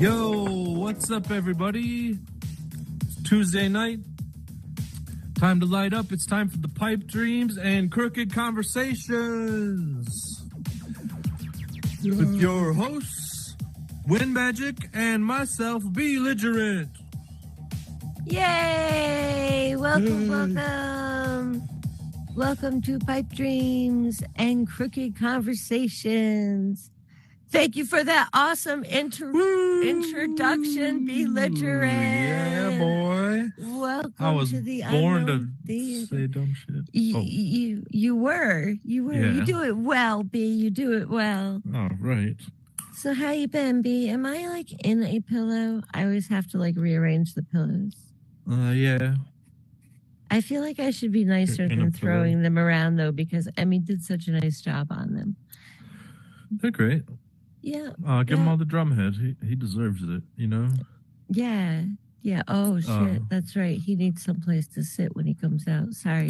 Yo, what's up, everybody? It's Tuesday night. Time to light up. It's time for the pipe dreams and crooked conversations with your hosts, Windmajik and myself, B-ligerent. Yay! Welcome. Welcome to Pipe Dreams and Crooked Conversations. Thank you for that awesome introduction, B-ligerent. Yeah, boy. Welcome I was to the born unknown to say dumb shit. You were. Yeah. You do it well, B. You do it well. Oh, right. So how you been, B? Am I like in a pillow? I always have to like rearrange the pillows. Yeah. I feel like I should be nicer than throwing them around, though, because Emmy did such a nice job on them. They're great. Yeah. Give him all the Drumhead. He deserves it, you know? Yeah. Yeah. Oh, shit. That's right. He needs someplace to sit when he comes out. Sorry.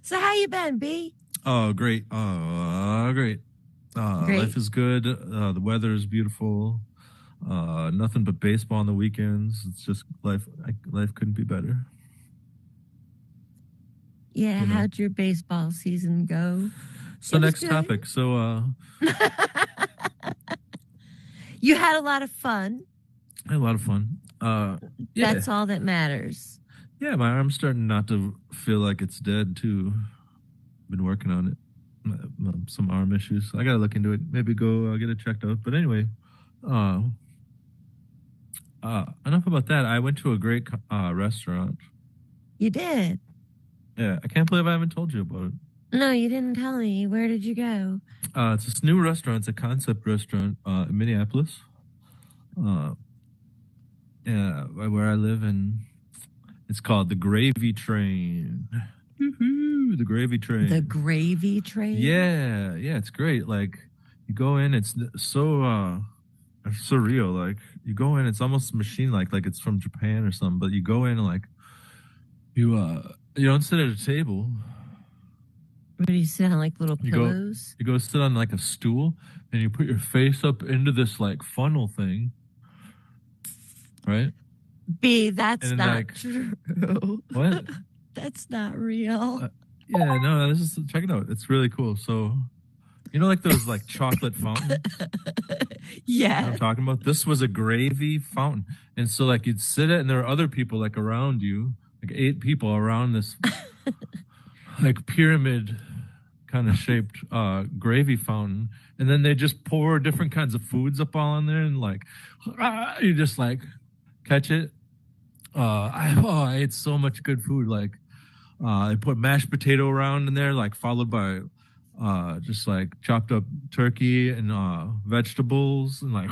So how you been, B? Oh, great. Great. Great. Life is good. The weather is beautiful. Nothing but baseball on the weekends. It's just life. Life couldn't be better. Yeah. You know? How'd your baseball season go? So next topic. So you had a lot of fun. I had a lot of fun. Yeah. That's all that matters. Yeah, my arm's starting not to feel like it's dead too. Been working on it. Some arm issues. I gotta look into it. Maybe go get it checked out. But anyway, enough about that. I went to a great restaurant. You did? Yeah, I can't believe I haven't told you about it. No, you didn't tell me. Where did you go? It's this new restaurant. It's a concept restaurant in Minneapolis. Yeah, where I live, and it's called the Gravy Train. Woo-hoo, the Gravy Train. The Gravy Train? Yeah, it's great. Like, you go in, it's so surreal. Like, you go in, it's almost machine-like it's from Japan or something. But you go in, and, like, you don't sit at a table. Where do you sit on, like, little pillows? You go sit on, like, a stool, and you put your face up into this, like, funnel thing. Right? B, that's not true. What? That's not real. Yeah, no, check it out. It's really cool. So, you know, like those, like, chocolate fountains? Yeah. You know what I'm talking about? This was a gravy fountain. And so, like, you'd sit it, and there were other people, like, around you, like 8 people around this... like pyramid kind of shaped gravy fountain, and then they just pour different kinds of foods up all in there, and like you just like catch it. I ate so much good food. Like they put mashed potato around in there, like followed by just like chopped up turkey and vegetables and like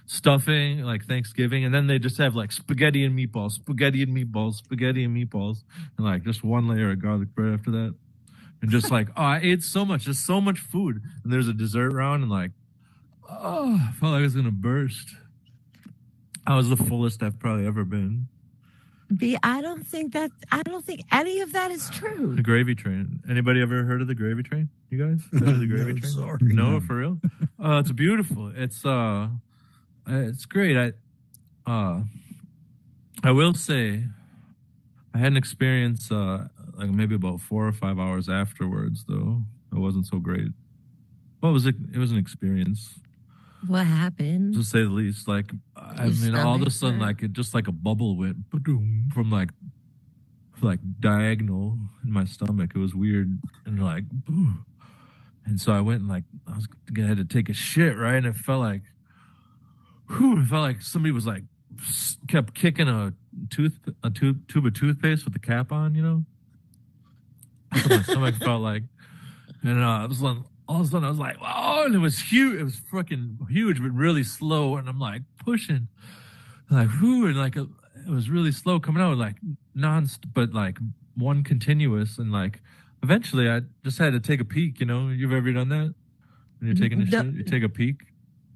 stuffing, like Thanksgiving, and then they just have like spaghetti and meatballs, and like just one layer of garlic bread after that, and just like I ate so much, just so much food, and there's a dessert round, and like I felt like I was gonna burst. I was the fullest I've probably ever been. B, I don't think any of that is true. The Gravy Train. Anybody ever heard of the Gravy Train? You guys heard of the Gravy Train? Sorry. No, for real? It's beautiful. It's great. I will say I had an experience like maybe about 4 or 5 hours afterwards, though. It wasn't so great. Well, it was an experience. What happened? To say the least. Like, I mean, all of a sudden, like, it just like a bubble went from like diagonal in my stomach. It was weird. And like, and so I went and like, I had to take a shit, right? And it felt like somebody was like kept kicking a tube of toothpaste with the cap on, you know. So my stomach felt like, and it was like all of a sudden I was like, oh, and it was huge. It was fucking huge, but really slow. And I'm like pushing, like whoo, and like it was really slow coming out, like but like one continuous, and like eventually I just had to take a peek. You know, you've ever done that when you're taking a shit? You take a peek.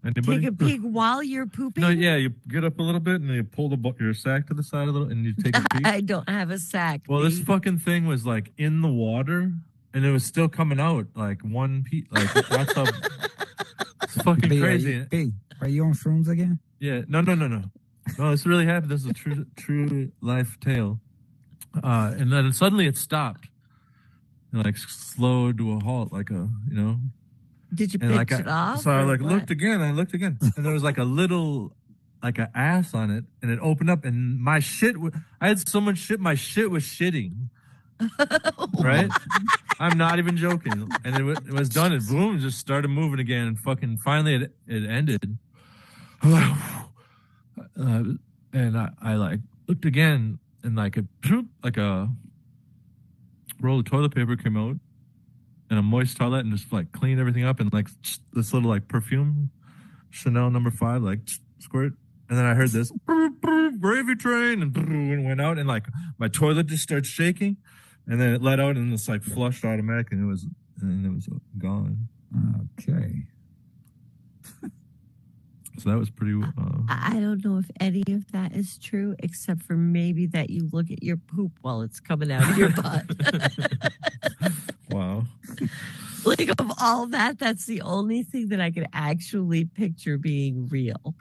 Anybody? Take a peek while you're pooping? No, yeah, you get up a little bit and you pull your sack to the side a little and you take a peek. I don't have a sack. Well, this fucking thing was like in the water and it was still coming out like one peek. Like that's how it's fucking crazy. Are you on shrooms again? Yeah. No. This really happened. This is a true life tale. And then suddenly it stopped. And like slowed to a halt, like a, Did you and pitch it off? so I like what? looked again, and there was like a little, like an ass on it, and it opened up, and my shit, I had so much shit, my shit was shitting. Right? I'm not even joking. And it was done, and boom, just started moving again, and fucking finally it ended. And I like looked again, and like a roll of toilet paper came out, and a moist toilet, and just like cleaned everything up, and like this little like perfume, Chanel No. 5, like squirt, and then I heard this gravy train, and went out, and like my toilet just started shaking, and then it let out, and it's like flushed automatically, and it was gone. Okay. So that was pretty. I don't know if any of that is true, except for maybe that you look at your poop while it's coming out of your butt. Wow. Like, of all that, that's the only thing that I could actually picture being real.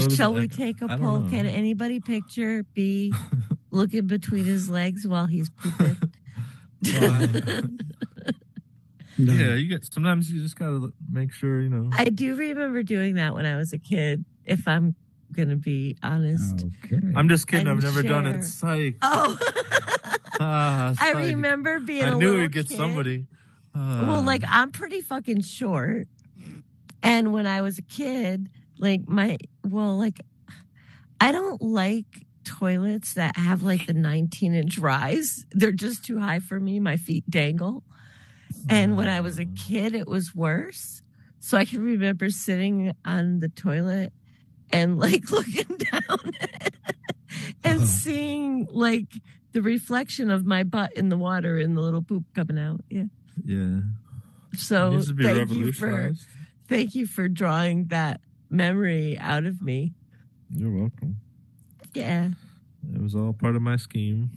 Shall we take a poll? Can anybody picture B looking between his legs while he's pooping? No. Yeah, sometimes you just gotta make sure, I do remember doing that when I was a kid, if I'm gonna be honest. Okay. I'm just kidding. I've never done it. Psych. Oh. Psych. I remember being a little kid. I knew we'd get somebody. Well, like, I'm pretty fucking short. And when I was a kid, like I don't like toilets that have like the 19-inch rise. They're just too high for me. My feet dangle. And when I was a kid, it was worse. So I can remember sitting on the toilet and like looking down and seeing like the reflection of my butt in the water and the little poop coming out. Yeah. Yeah. So thank you for drawing that memory out of me. You're welcome. Yeah. It was all part of my scheme.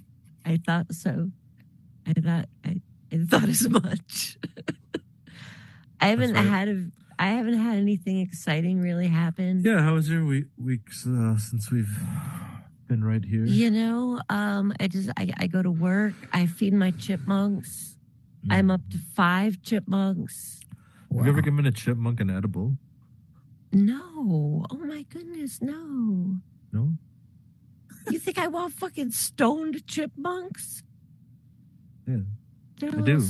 I thought so. I thought as much. I haven't had anything exciting really happen. Yeah, how was your weeks since we've been right here? I go to work. I feed my chipmunks. I'm up to 5 chipmunks. Wow. Have you ever given a chipmunk an edible? No. Oh my goodness, no. No? You think I want fucking stoned chipmunks? Yeah. I do.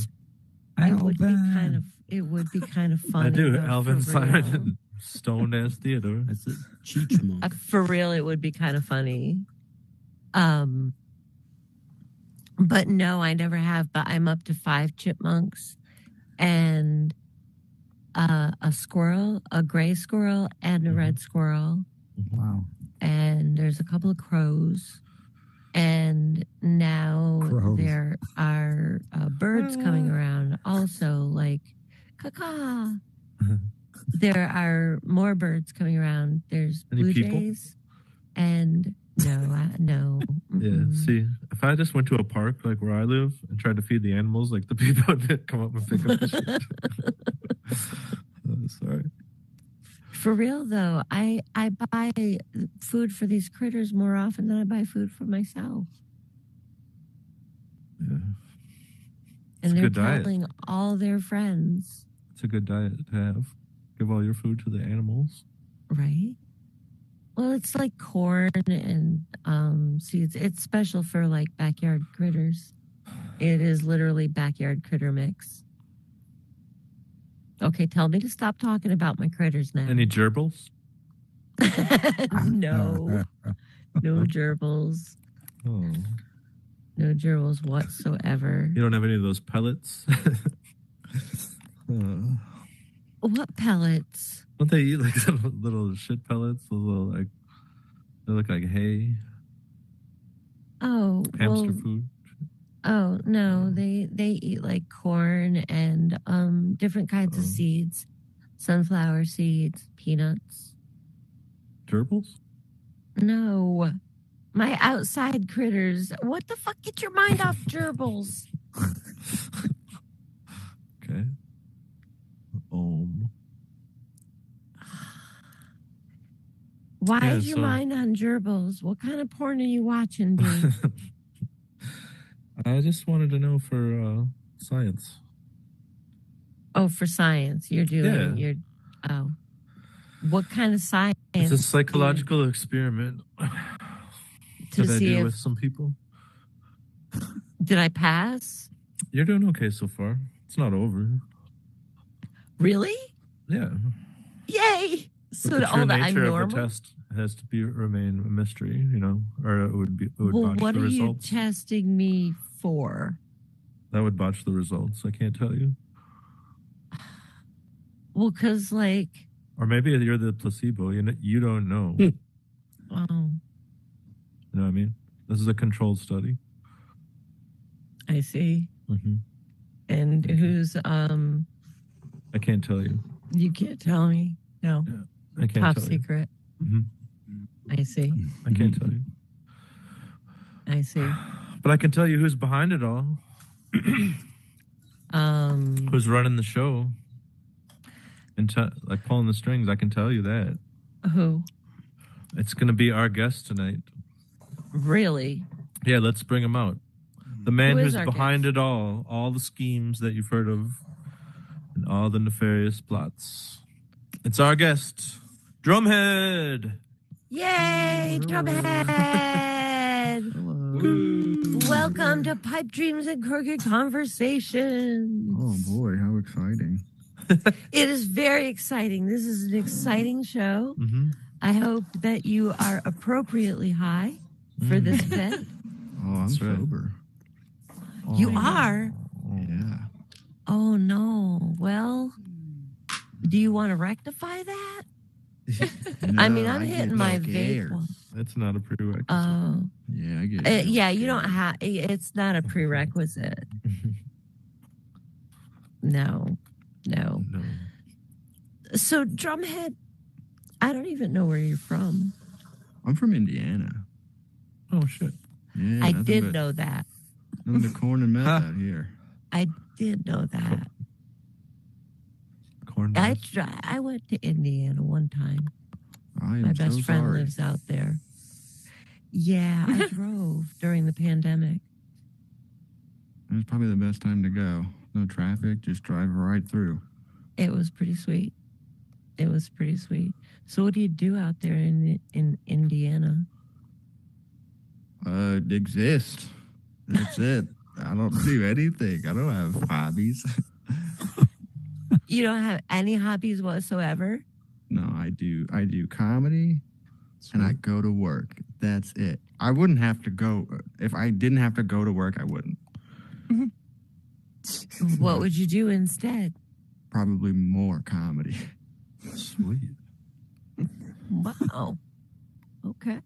It would be kind of fun. I do. Alvin Simon and stoned ass Theodore. That's it. Cheechmunk. For real, it would be kind of funny. But no, I never have. But I'm up to 5 chipmunks and a squirrel, a gray squirrel, and a red squirrel. Wow. And there's a couple of crows. And now there are birds coming around also, like caca. There are more birds coming around. There's blue jays. And no. Yeah, see, if I just went to a park like where I live and tried to feed the animals, like the people would come up and pick up the shit. Sorry. For real though, I buy food for these critters more often than I buy food for myself. Yeah. And they're telling all their friends. It's a good diet to have. Give all your food to the animals. Right. Well, it's like corn and seeds. It's special for like backyard critters. It is literally backyard critter mix. Okay, tell me to stop talking about my critters now. Any gerbils? No. No gerbils. Oh. No gerbils whatsoever. You don't have any of those pellets? What pellets? Don't they eat like little shit pellets? They look like hay. Oh, hamster food. Oh no, they eat like corn and different kinds of seeds, sunflower seeds, peanuts. Gerbils? No, my outside critters. What the fuck? Get your mind off gerbils. Okay. Why Yeah, is your so- mind on gerbils? What kind of porn are you watching, B? I just wanted to know for science. Oh, for science. You're doing Yeah. oh. What kind of science? It's a psychological experiment to that I see do if with some people. did I pass? You're doing okay so far. It's not over. Really? Yeah. Yay! But So the true all that I'm nature of normal. the test has to remain a mystery, or it would Well, botch what the are results. you testing me for? That would botch the results. I can't tell you. Well, because Or maybe you're the placebo. You don't know. oh, You know what I mean? This is a controlled study. I see. Mm-hmm. And Okay. who's I can't tell you. you can't tell me. No. I can't Top tell secret. you. Mm-hmm. I see. I can't tell you. I see. But I can tell you who's behind it all. Who's running the show and pulling the strings. I can tell you that. Who? It's going to be our guest tonight. Really? Yeah, let's bring him out. The man Who is who's our behind guest? it all the schemes that you've heard of, and all the nefarious plots. It's our guest, Drumhead. Yay, Drumhead! Welcome to Pipe Dreams and Crooked Conversations. Oh boy, how exciting! It is very exciting. This is an exciting show. Mm-hmm. I hope that you are appropriately high for this event. Oh, I'm That's right. sober. You are? Yeah. Oh, no. Well, do you want to rectify that? I mean, I'm hitting my vape one. That's not a prerequisite. Oh. Yeah, I get Yeah, you don't have, it's not a prerequisite. No. No. So, Drumhead, I don't even know where you're from. I'm from Indiana. Oh, shit. Yeah, I did know that. I'm the corn and meth out here. I did know that. Corn. I went to Indiana one time. I am My best so friend sorry. lives out there. Yeah, I drove during the pandemic. It was probably the best time to go. No traffic, just drive right through. It was pretty sweet. It was pretty sweet. So, what do you do out there in Indiana? Exist. That's it. I don't do anything. I don't have hobbies. You don't have any hobbies whatsoever? No, I do comedy and I go to work. That's it. I wouldn't have to go. If I didn't have to go to work, I wouldn't. What would you do instead? Probably more comedy. Sweet. Wow. Okay.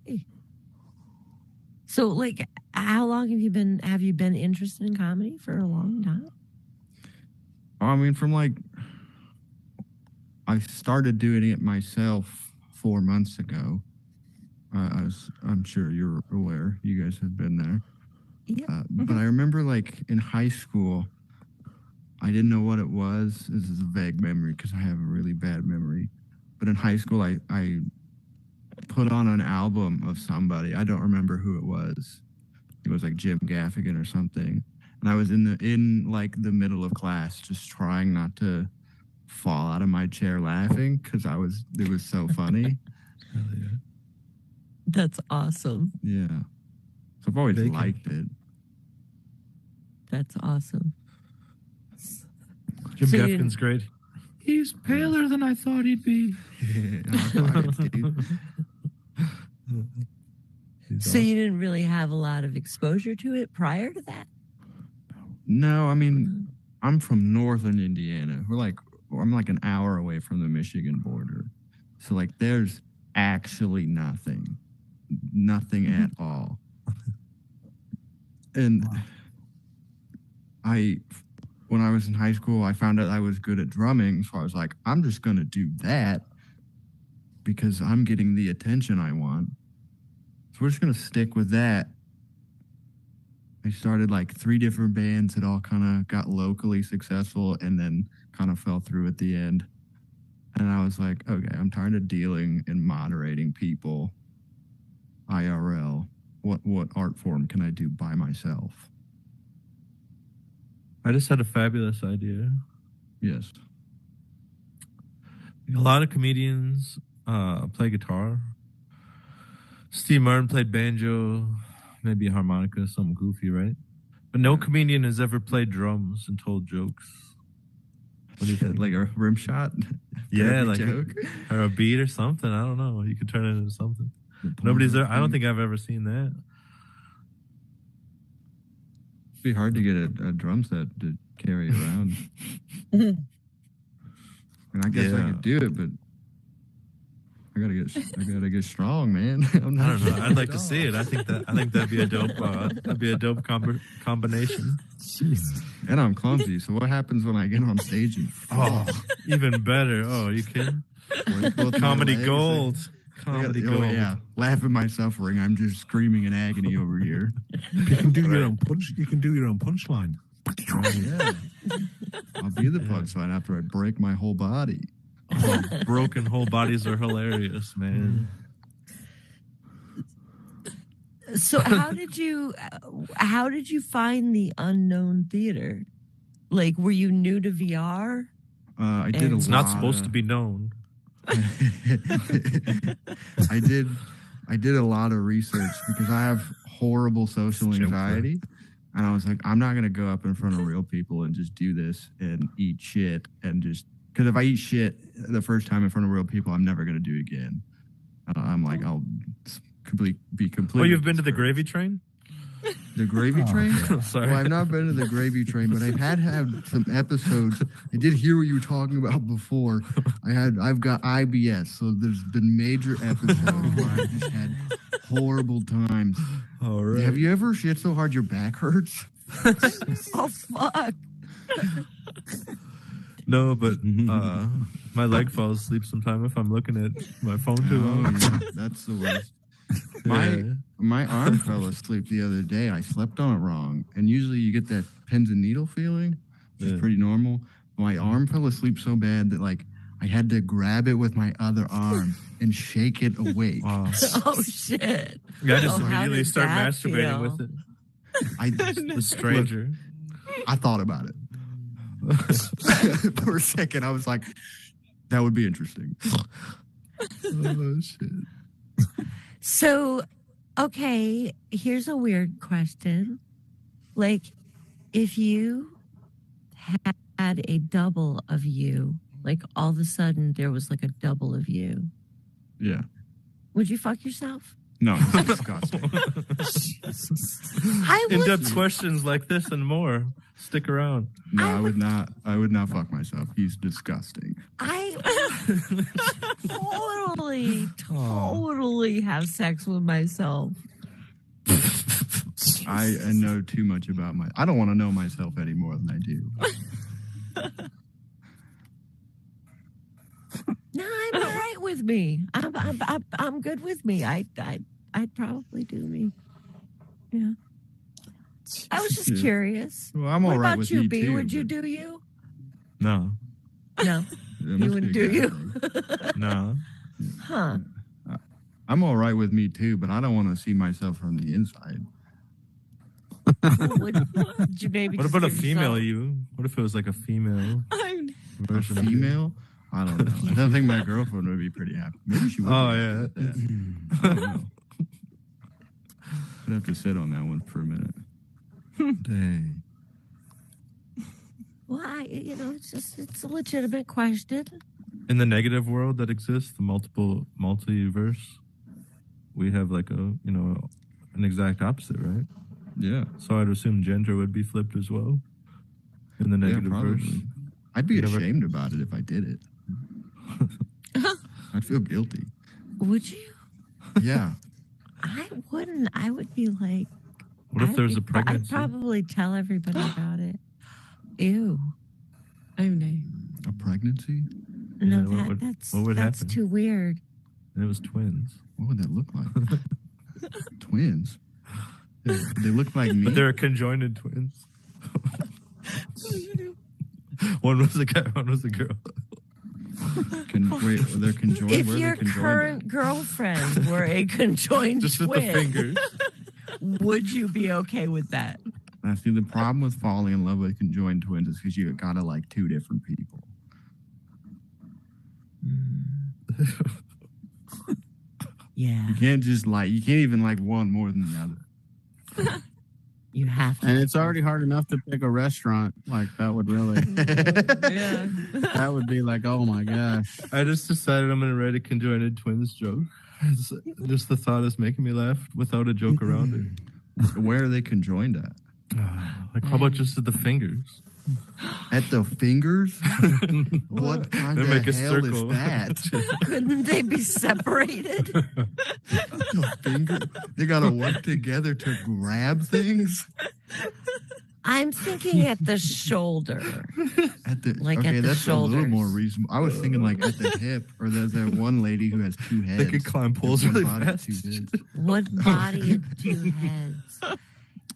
So, how long have you been interested in comedy? For a long time? I mean, I started doing it myself 4 months ago. I'm sure you're aware. You guys have been there. Yeah. But I remember, in high school, I didn't know what it was. This is a vague memory because I have a really bad memory. But in high school, I put on an album of somebody. I don't remember who it was. It was Jim Gaffigan or something. And I was in the middle of class, just trying not to fall out of my chair laughing because it was so funny. Hell yeah. That's awesome. Yeah. So I've always Bacon. liked it. That's awesome. Jim So you Gaffigan's great. He's paler than I thought he'd be. So you didn't really have a lot of exposure to it prior to that? No, I mean, I'm from northern Indiana. I'm an hour away from the Michigan border. So there's actually nothing at all. And when I was in high school, I found out I was good at drumming. So I was like, I'm just going to do that because I'm getting the attention I want. So we're just going to stick with that. I started 3 different bands that all kind of got locally successful and then kind of fell through at the end. And I was like, okay, I'm tired of dealing and moderating people IRL. What art form can I do by myself? I just had a fabulous idea. Yes. A lot of comedians play guitar. Steve Martin played banjo, maybe a harmonica, something goofy, right? But no comedian has ever played drums and told jokes. What do you think? Like a rim shot? Yeah, Every like joke? or a beat or something. I don't know. You could turn it into something. Nobody's there. I don't think I've ever seen that. It'd be hard to get a drum set to carry around. And I guess I could do it, but I gotta get strong, man. I don't know. I'd like to see it. I think that'd be a dope combination. Jeez. And I'm clumsy, so what happens when I get on stage and fall? Even better. Oh, are you kidding? Comedy gold. Comedy gold. Yeah, laugh at my suffering. I'm just screaming in agony over here. You can do your own punch. You can do your own punchline. Yeah, I'll be the punchline after I break my whole body. Oh, broken whole bodies are hilarious, man. So how did you find the unknown theater? Like, were you new to VR? I did. It's not supposed to be known. I did a lot of research because I have horrible social anxiety, and I was like, I'm not gonna go up in front of real people and just do this and eat shit and just because if I eat shit the first time in front of real people, I'm never gonna do it again. I'm like, I'll be completely. Oh, you've been to the Gravy Train? The Gravy Train? Sorry. Well, I've not been to the Gravy Train, but I've had some episodes. I did hear what you were talking about before. I've got IBS, so there's been major episodes where I just had horrible times. All right. Have you ever shit so hard your back hurts? Oh fuck! No, but my leg falls asleep sometime if I'm looking at my phone too long. Yeah, that's the worst. My arm fell asleep the other day. I slept on it wrong. And usually you get that pins and needle feeling, which is pretty normal. My arm fell asleep so bad that like I had to grab it with my other arm and shake it awake. Wow. Oh shit! Yeah, I just how immediately did start that masturbating feel? with it. The stranger. I thought about it. For a second, I was like, that would be interesting. Oh, shit. So, okay, here's a weird question. Like, if you had a double of you, like all of a sudden there was like a double of you, Yeah. would you fuck yourself? No, it's disgusting. I would. In-depth questions like this and more. Stick around. No, I would not. I would not fuck myself. He's disgusting. I totally have sex with myself. I know too much about I don't want to know myself any more than I do. No, I'm all right with me. I'm good with me. I'd probably do me. Yeah. I was just curious. Well, I'm what all right about with you, me B? too, Would you but- do you? No. No. You wouldn't do you? No. Huh. I'm all right with me too, but I don't want to see myself from the inside. Would you maybe What just about a give female yourself- you? What if it was like a female I'm- A version of you? female? I don't know. I don't think my girlfriend would be pretty happy. Maybe she would. Oh, be yeah. happy with that. I don't know. I'd have to sit on that one for a minute. Dang. Well, it's a legitimate question. In the negative world that exists, the multiverse, we have like an exact opposite, right? Yeah. So I'd assume gender would be flipped as well in the negative verse. probably. I'd be You ever- ashamed about it if I did it. I'd feel guilty. Would you? Yeah. I wouldn't. I would be like. What if there's a I'd pregnancy? probably tell everybody about it. Ew. Oh no. A pregnancy? No, Yeah, what that's would that's happen? too weird. And it was twins. What would that look like? Twins? They look like me? But they're conjoined twins. One was a guy, one was a girl. Wait, they're conjoined. If Where are your they conjoined current girlfriend were a conjoined Just with the twin, fingers. would you be okay with that? I see the problem with falling in love with conjoined twins is because you gotta like two different people. Yeah, You can't even like one more than the other. you have to. And it's already hard enough to pick a restaurant. Like that would really, Yeah. that would be like, oh my gosh. I just decided I'm gonna write a conjoined twins joke. Just the thought is making me laugh without a joke around it. Where are they conjoined at? Like, how about just at the fingers? At the fingers? What kind They of make a hell circle. is that? Couldn't they be separated? The finger? They gotta work together to grab things? I'm thinking at the shoulder. At the Like at the that's a little shoulders. more reasonable. I was thinking like at the hip, or there's that one lady who has two heads. They could climb poles One really body, fast. two heads. One body and two heads.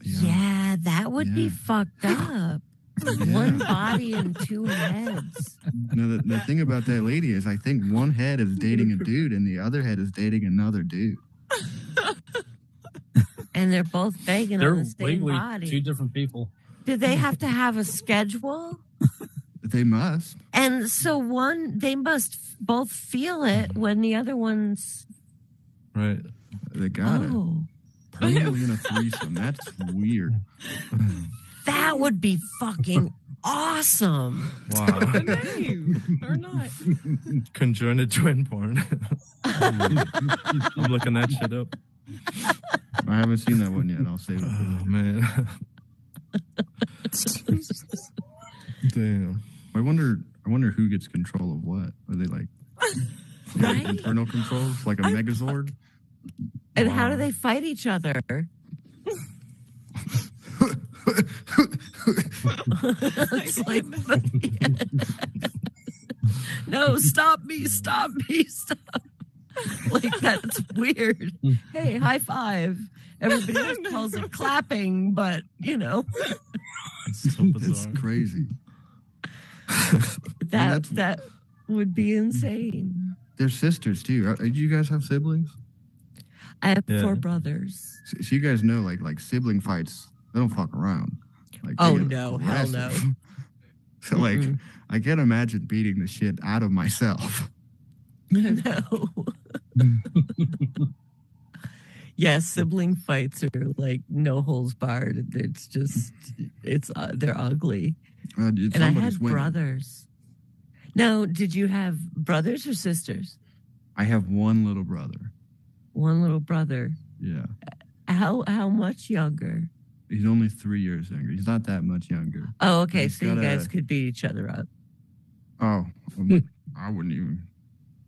Yeah, that would be Yeah. fucked up. Yeah. One body and two heads. No, the thing about that lady is I think one head is dating a dude and the other head is dating another dude. And they're both banging They're on the same legally body. two different people. Do they have to have a schedule? They must. And so they must both feel it when the other one's. Right. They got it. Oh, Permanently in a threesome. That's weird. that would be fucking awesome. Wow. Or not. Conjoined twin porn. I'm looking that shit up. I haven't seen that one yet. I'll save it. Oh man. Damn. I wonder who gets control of what. Are they like Right? internal controls, like a Megazord? And how do they fight each other? It's like, no, stop me, stop. Like, that's weird. Hey, high five. Everybody else calls it clapping, but, It's so It's bizarre. crazy. that would be insane. They're sisters too. Do you guys have siblings? I have Yeah. 4 brothers. So you guys know, like sibling fights, they don't fuck around. Like, they Oh, get no, hell no. aggressive. So, like, Mm-mm. I can't imagine beating the shit out of myself. No. Yeah, sibling fights are like no holes barred. It's just, they're ugly. And I Somebody's had winning. brothers. Now, did you have brothers or sisters? I have one little brother. One little brother. Yeah. How much younger? He's only 3 years younger. He's not that much younger. Oh, okay. He's So you got guys a- could beat each other up. Oh, I wouldn't even.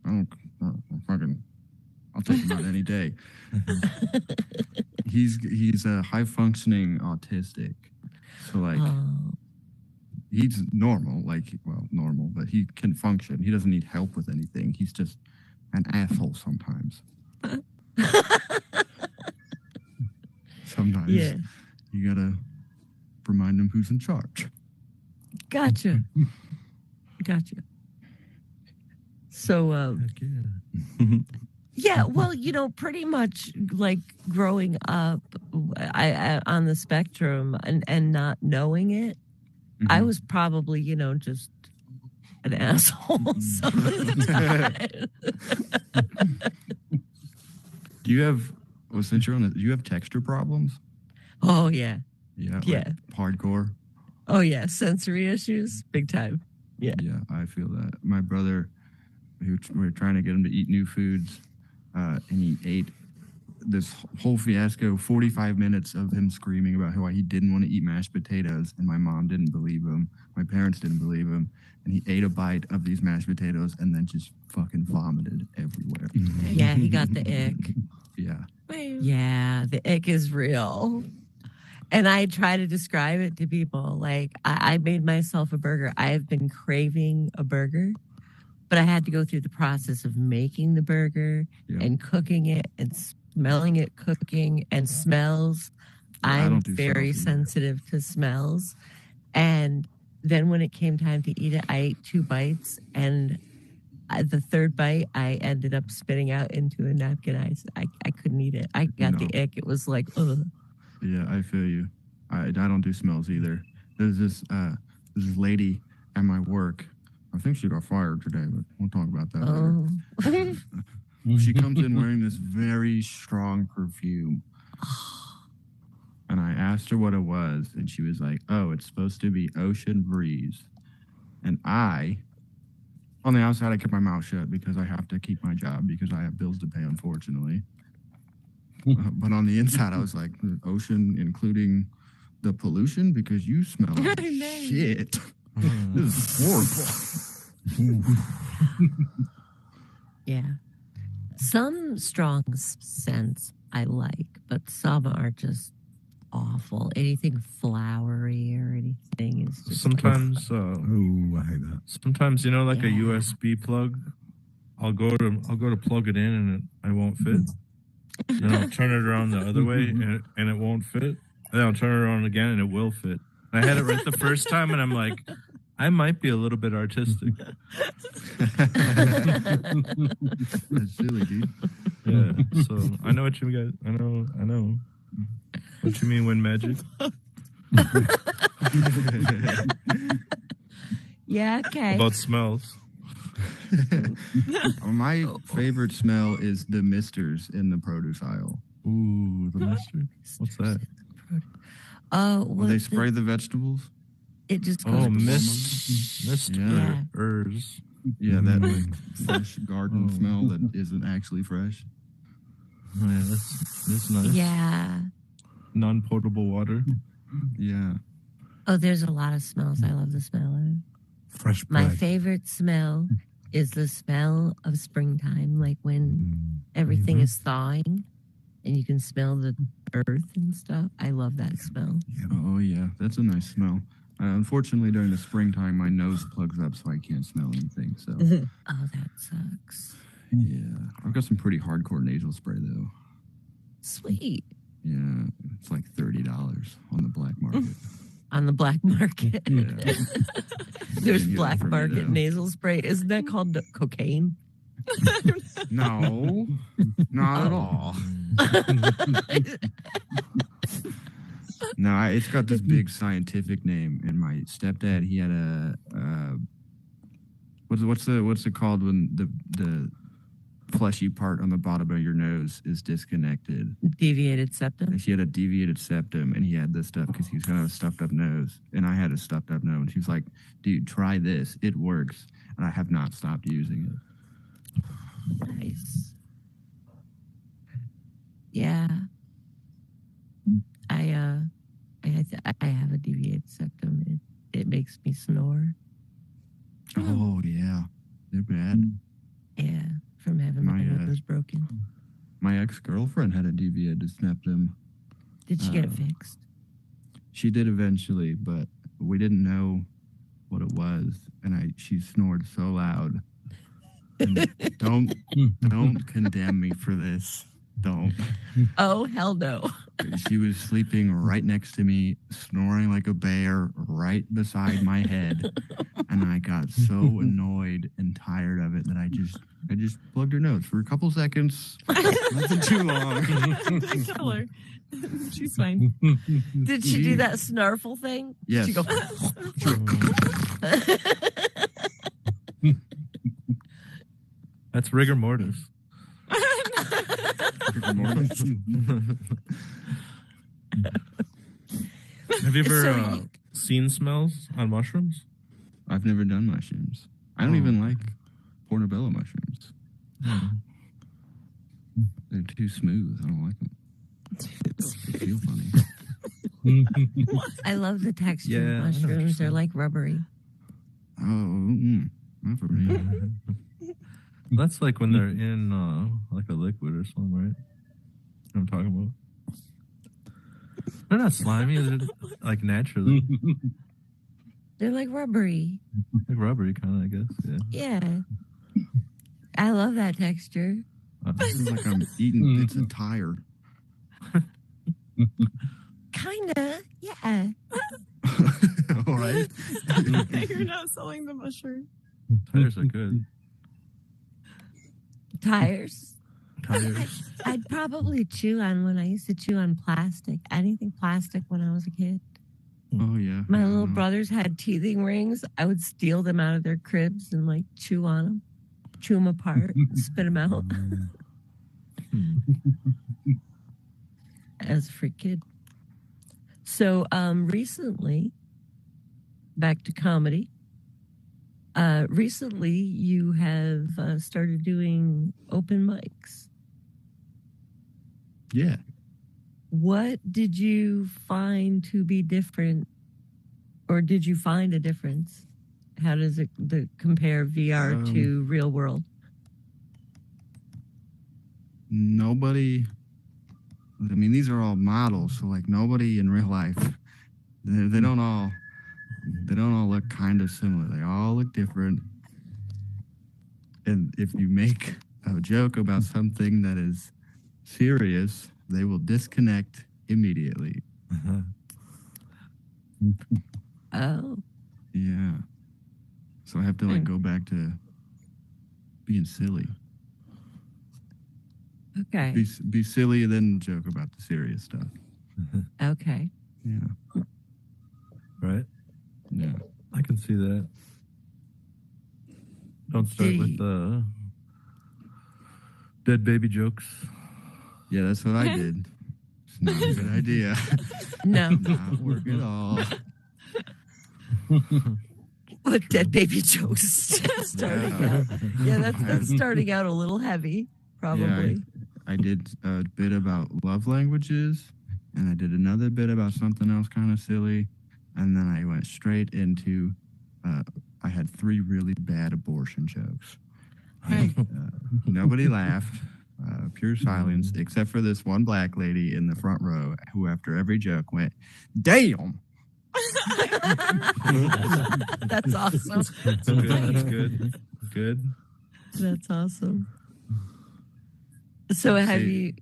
I fucking. I'll take him out any day. He's a high functioning autistic. So like Oh. he's normal, normal, but he can function. He doesn't need help with anything. He's just an asshole sometimes. Sometimes Yeah. you gotta remind him who's in charge. Gotcha. So, Heck yeah. yeah, well, pretty much like growing up I on the spectrum and not knowing it, I was probably, just an asshole some of the time. Do you have? Well, since you're on it, do you have texture problems? Oh, yeah. Yeah. Yeah. Hardcore. Oh, yeah. Sensory issues, big time. Yeah. Yeah, I feel that. My brother, we were trying to get him to eat new foods, and he ate this whole fiasco, 45 minutes of him screaming about how he didn't want to eat mashed potatoes, and my mom didn't believe him. My parents didn't believe him. And he ate a bite of these mashed potatoes and then just fucking vomited everywhere. Yeah, he got the ick. Yeah. Yeah, the ick is real. And I try to describe it to people. Like, I made myself a burger. I have been craving a burger, but I had to go through the process of making the burger Yeah. and cooking it and smelling it cooking and smells. I I'm don't do very smells either. sensitive to smells. And then when it came time to eat it, I ate 2 bites and The third bite, I ended up spitting out into a napkin. I couldn't eat it. I got the ick. It was like, ugh. Yeah, I feel you. I don't do smells either. There's this lady at my work. I think she got fired today, but we'll talk about that later. She comes in wearing this very strong perfume. And I asked her what it was, and she was like, oh, it's supposed to be Ocean Breeze. And on the outside, I kept my mouth shut because I have to keep my job because I have bills to pay, unfortunately. But on the inside, I was like, ocean, including the pollution, because you smell like shit. This is horrible. Yeah. Some strong scents I like, but some are just awful. Anything flowery or anything is just Sometimes, I hate that. sometimes, like a USB plug, I'll go to plug it in and I won't fit. Then I'll turn it around the other way and it won't fit. Then I'll turn it around again and it will fit. I had it right the first time and I'm like, I might be a little bit artistic. That's silly, dude. Yeah. So I know what you guys. I know. What you mean, Windmajik? Yeah, okay. About smells. My favorite smell is the misters in the produce aisle. Ooh, the mustard. What's that? Where they spray the vegetables. It just goes. Oh, misters. Yeah, that like fresh garden smell that isn't actually fresh. Oh, yeah, that's nice. Yeah. Non-potable water. Yeah. Oh, there's a lot of smells I love the smell of. Fresh My bread. favorite smell is the smell of springtime, like when everything is thawing and you can smell the earth and stuff. I love that smell. Oh, yeah. That's a nice smell. Unfortunately, during the springtime, my nose plugs up, so I can't smell anything. So, Oh, that sucks. yeah. I've got some pretty hardcore nasal spray, though. Sweet. Yeah. It's like $30 on the black market. On the black market. Yeah. There's Didn't get black that from me, market though. nasal spray. Isn't that called cocaine? No, not at all. No, it's got this big scientific name, and my stepdad, he had a what's it called when the fleshy part on the bottom of your nose is disconnected? Deviated septum. He had a deviated septum, and he had this stuff because he was gonna have a stuffed up nose, and I had a stuffed up nose. And she was like, "Dude, try this. It works," and I have not stopped using it. Nice. Yeah. I have a deviated septum. It makes me snore. Oh yeah, they're bad. Yeah, from having my nose broken. My ex-girlfriend had a deviated septum. Did she get it fixed? She did eventually, but we didn't know what it was, and she snored so loud. And don't condemn me for this. Don't. Oh, hell no. She was sleeping right next to me, snoring like a bear right beside my head. And I got so annoyed and tired of it that I just plugged her nose for a couple seconds. Nothing too long. Tell her. She's fine. Did she do that snarfle thing? Yes. She go, That's rigor mortis. Have you ever seen smells on mushrooms? I've never done mushrooms. I don't even like portobello mushrooms. They're too smooth. I don't like them. They feel funny. I love the texture Yeah, I of know what you're mushrooms. They're saying. like rubbery. Oh, not for me. That's like when they're in like a liquid or something, right? You know what I'm talking about? They're not slimy. They're like naturally. They're like rubbery. Like rubbery kind of, I guess. Yeah. Yeah. I love that texture. It's like I'm eating bits of tire. Kinda. Yeah. All right. You're not selling the mushroom. Tires are good. Tires. Tires. I'd probably chew on when I used to chew on plastic, anything plastic when I was a kid. Oh yeah. My yeah, little no. brothers had teething rings. I would steal them out of their cribs and like chew on them, chew them apart, spit them out as a freak kid. So recently, back to comedy. Recently, you have started doing open mics. Yeah. What did you find to be different, or did you find a difference? How does it compare VR to real world? Nobody. I mean, these are all models, so like nobody in real life. They don't all look kind of similar. They all look different. And if you make a joke about something that is serious, they will disconnect immediately. Oh, Yeah. So I have to like go back to being silly. okay. Be silly and then joke about the serious stuff. Okay. Yeah. Right? Yeah. I can see that. Don't start with the dead baby jokes. Yeah, that's what I did. It's not a good idea. No. Not work at all. With dead baby jokes starting out. Yeah, that's starting out a little heavy, probably. Yeah, I did a bit about love languages, and I did another bit about something else kind of silly, and then I went straight into. I had 3 really bad abortion jokes. Nobody laughed. Pure silence, except for this one black lady in the front row, who after every joke went, "Damn." That's awesome. That's good. Good. That's awesome. So have you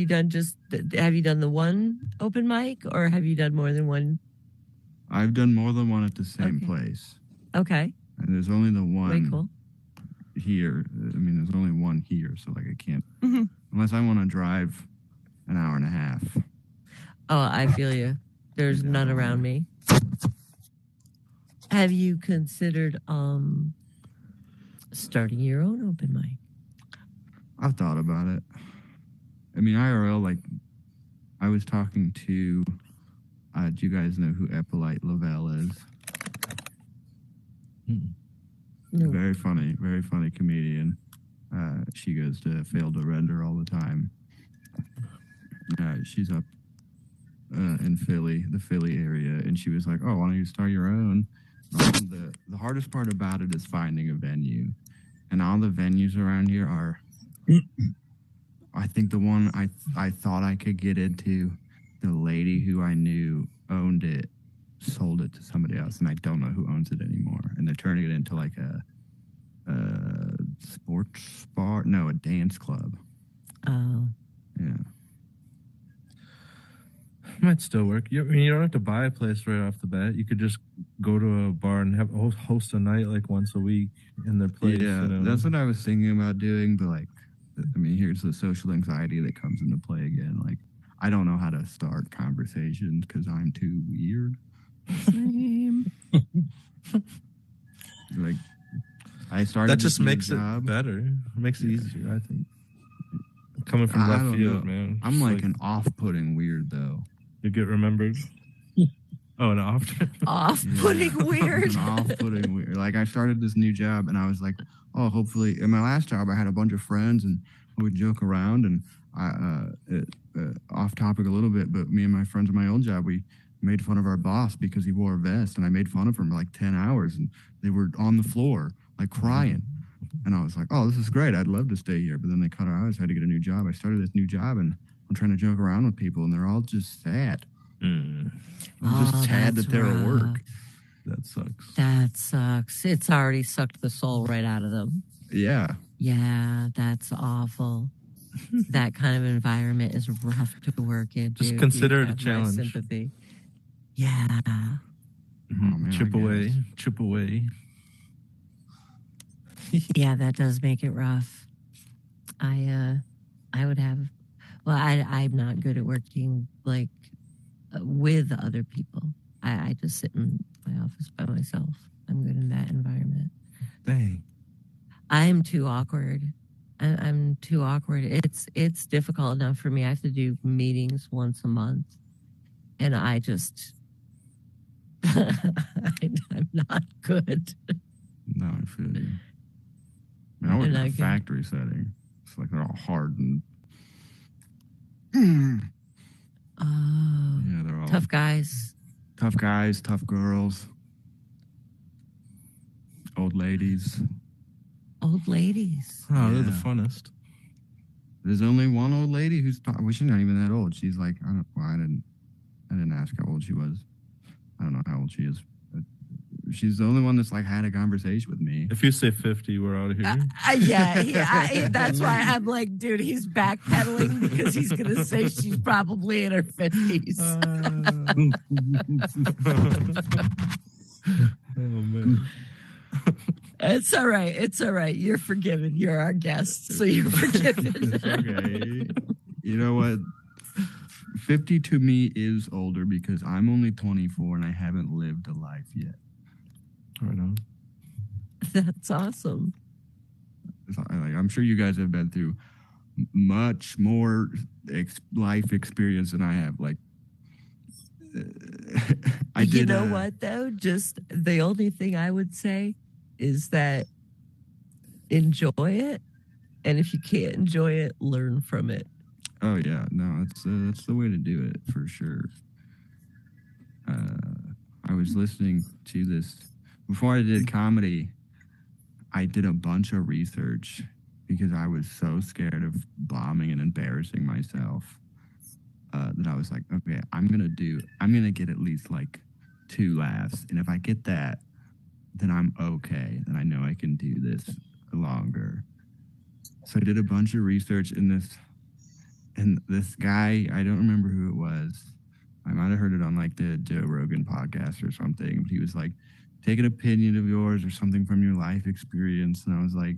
done the one open mic, or have you done more than one? I've done more than one at the same place. Okay. And there's only the one Way cool. here. I mean, there's only one here, so like I can't unless I want to drive an hour and a half. Oh, I feel you. There's none around me. Have you considered starting your own open mic? I've thought about it. I mean, IRL, like, I was talking to, do you guys know who Eppolite Lavelle is? No. Very funny comedian. She goes to Fail to Render all the time. She's up in Philly, the Philly area, and she was like, "Oh, why don't you start your own?" The hardest part about it is finding a venue, and all the venues around here are. I think the one I thought I could get into, the lady who I knew owned it, sold it to somebody else, and I don't know who owns it anymore. And they're turning it into like a sports bar, no, a dance club. Oh. Yeah. Might still work. I mean, you don't have to buy a place right off the bat. You could just go to a bar and have host a night like once a week in their place. Yeah, you know? that's what I was thinking about doing, but like, I mean, here's the social anxiety that comes into play again. Like, I don't know how to start conversations because I'm too weird. Same. Like, I started. That just this new makes job. it better. It makes it easier, I think. Coming from I left don't field, know. man. I'm like an off-putting weird though. You get remembered. Oh, an off. Off-putting weird. An off-putting weird. Like, I started this new job and I was like, oh, hopefully. In my last job, I had a bunch of friends and we would joke around and off topic a little bit, but me and my friends at my old job, we made fun of our boss because he wore a vest, and I made fun of him for like 10 hours, and they were on the floor like crying. And I was like, oh, this is great. I'd love to stay here. But then they cut our hours. I had to get a new job. I started this new job and I'm trying to joke around with people and they're all just sad. I'm just sad that they're at work. That sucks. That sucks. It's already sucked the soul right out of them. Yeah. Yeah, that's awful. That kind of environment is rough to work in. Just dude. consider You it a have my challenge. Sympathy. Yeah. Oh, man, Chip I away. guess. Chip away. Yeah, that does make it rough. I would have. Well, I'm not good at working like with other people. I just sit in my office by myself. I'm good in that environment. Dang. I'm too awkward. I'm too awkward. It's difficult enough for me. I have to do meetings once a month, and I just I'm not good. No, I feel you. I mean, I work in And a I can- factory setting. It's like they're all hard and Oh, yeah, they're all tough guys. tough guys, tough girls, old ladies. Old ladies. Oh, they're the Yeah. funnest. There's only one old lady who's well, she's not even that old. She's like, I didn't ask how old she was. I don't know how old she is. But she's the only one that's like had a conversation with me. If you say 50, we're out of here. That's why I'm like, dude, he's backpedaling because he's gonna say she's probably in her 50s. Oh, man. It's all right. It's all right. You're forgiven. You're our guest, so you're forgiven. It's okay. You know what? 50 to me is older because I'm only 24 and I haven't lived a life yet. Right on. That's awesome. I'm sure you guys have been through much more life experience than I have. Like, You know what though? Just the only thing I would say is that enjoy it, and if you can't enjoy it, learn from it. Oh yeah, no, that's the way to do it for sure. I was listening to this before I did comedy. I did a bunch of research because I was so scared of bombing and embarrassing myself that I was like, okay, I'm gonna get at least like 2 laughs, and if I get that, then I'm okay. Then I know I can do this longer. So I did a bunch of research in this. And this guy, I don't remember who it was. I might have heard it on like the Joe Rogan podcast or something. But he was like, take an opinion of yours or something from your life experience. And I was like,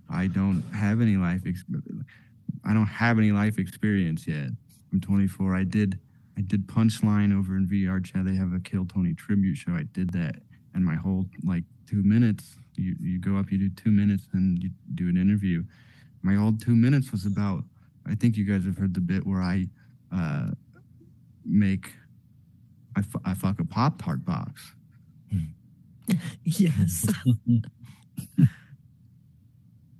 I don't have any life experience yet. I'm 24. I did Punchline over in VR chat. They have a Kill Tony tribute show. I did that, and my whole like 2 minutes. You go up, you do 2 minutes, and you do an interview. My whole 2 minutes was about. I think you guys have heard the bit where I fuck a Pop-Tart box. Yes.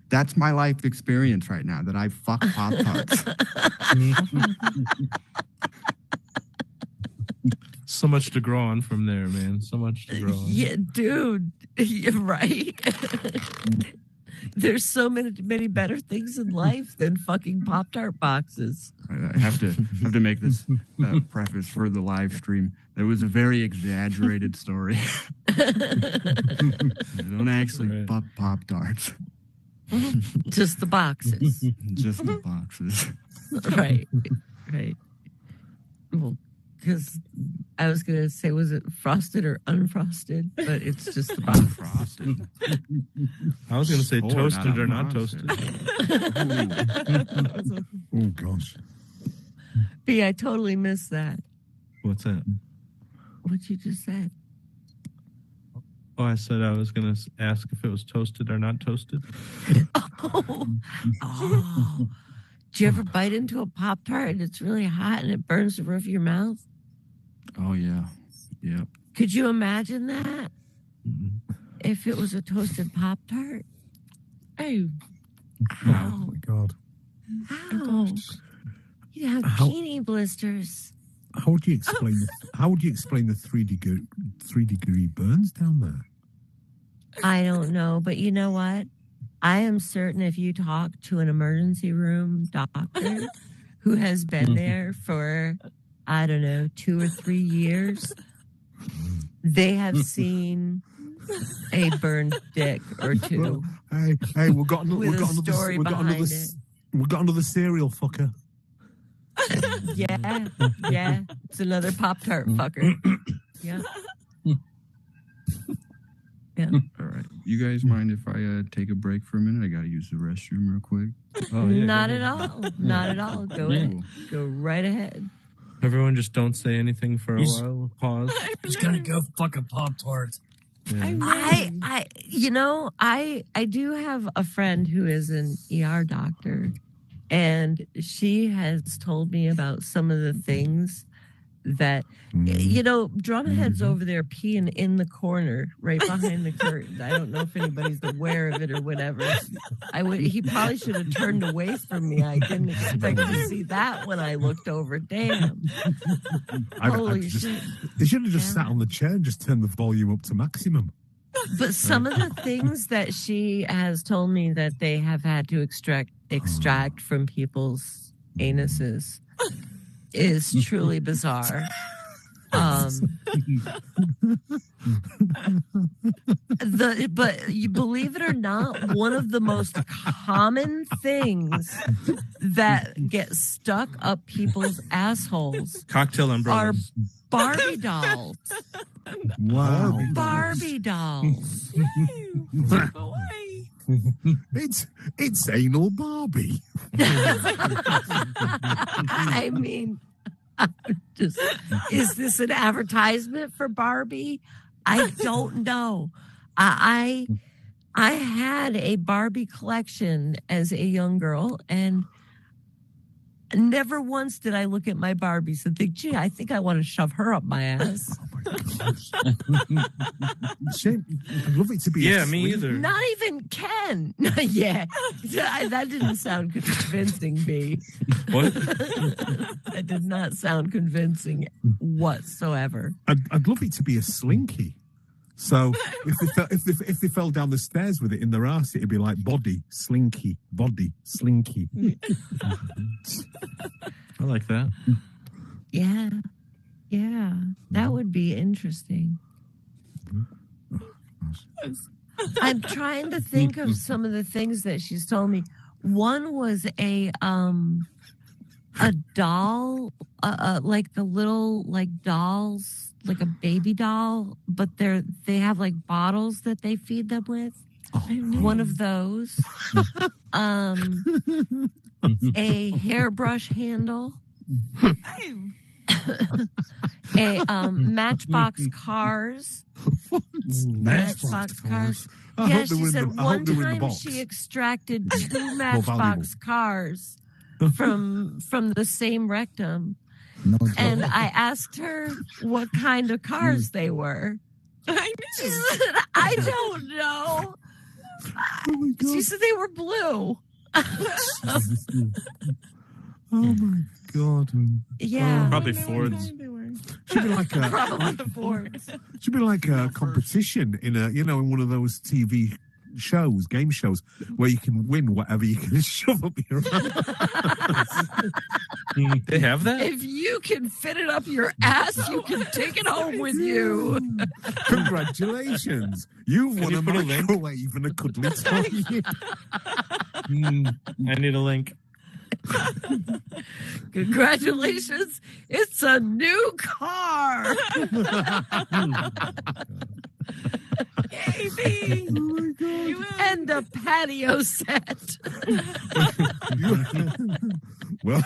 That's my life experience right now, that I fuck Pop-Tarts. So much to grow on from there, man. So much to grow on. Yeah, dude. You're right. There's so many better things in life than fucking Pop-Tart boxes. I have to make this preface for the live stream. It was a very exaggerated story. I don't actually fuck Pop-Tarts. Just the boxes. Just the boxes. Right. Well, because I was going to say, was it frosted or unfrosted? But it's just the box. Frosted. I was going to say Or toasted not or not monster. toasted. Oh, gosh. B, I totally missed that. What's that? What you just said. Oh, I said I was going to ask if it was toasted or not toasted. Oh. Do you ever bite into a Pop-Tart and it's really hot and it burns the roof of your mouth? Oh yeah. Yep. Could you imagine that Mhm. if it was a toasted Pop-Tart? Oh, Oh, ow, my God. ow. You have How- teeny blisters. How would you explain the 3 degree burns down there? I don't know, but you know what? I am certain if you talk to an emergency room doctor who has been there for, I don't know, 2 or 3 years, they have seen a burned dick or two. Hey, we've got With a another story behind it. we've got another serial fucker. Yeah, it's another Pop-Tart fucker. Yeah. All right. You guys mind if I take a break for a minute? I got to use the restroom real quick. Oh, yeah, Not go at ahead. all. Not at all. Go ahead. Go right ahead. Everyone just don't say anything for a while. Pause. Just gonna go fucking Pop-Tarts. Yeah. I do have a friend who is an ER doctor, and she has told me about some of the things that, Drumhead's over there peeing in the corner right behind the curtain. I don't know if anybody's aware of it or whatever. He probably should have turned away from me. I didn't expect to see that when I looked over. Damn. Holy shit. They should have just sat on the chair and just turned the volume up to maximum. But some of the things that she has told me that they have had to extract from people's anuses is truly bizarre. But you believe it or not, one of the most common things that get stuck up people's assholes Cocktail are umbrellas. Barbie dolls. Wow. Barbie dolls. It's anal Barbie. I mean, is this an advertisement for Barbie? I don't know. I had a Barbie collection as a young girl, and never once did I look at my Barbies and think, gee, I think I want to shove her up my ass. Shame. I'd love it to be. Yeah, me either. Not even Ken. Yeah. That didn't sound convincing, B. What? That did not sound convincing whatsoever. I'd love it to be a slinky. So if they fell down the stairs with it in their ass, it'd be like body slinky, body slinky. I like that. Yeah. Yeah. That would be interesting. I'm trying to think of some of the things that she's told me. One was a doll, like the little dolls, like a baby doll, but they have like bottles that they feed them with. One of those. A hairbrush handle. A Matchbox cars. Matchbox cars. Yeah, she said one time she extracted 2 Matchbox cars from the same rectum. And I asked her what kind of cars they were. She said, I don't know. She said they were blue. Oh my God. Yeah. Probably Fords. Should be like a Probably Fords. should be like a competition in in one of those TV shows, game shows, where you can win whatever you can shove up your ass. They have that? If you can fit it up your ass, you can take it home with you. Congratulations. You've won you a put a link? microwave and a cuddly toy. I need a link. Congratulations. It's a new car. Yay, B. Oh my God. You win. And a patio set. Well,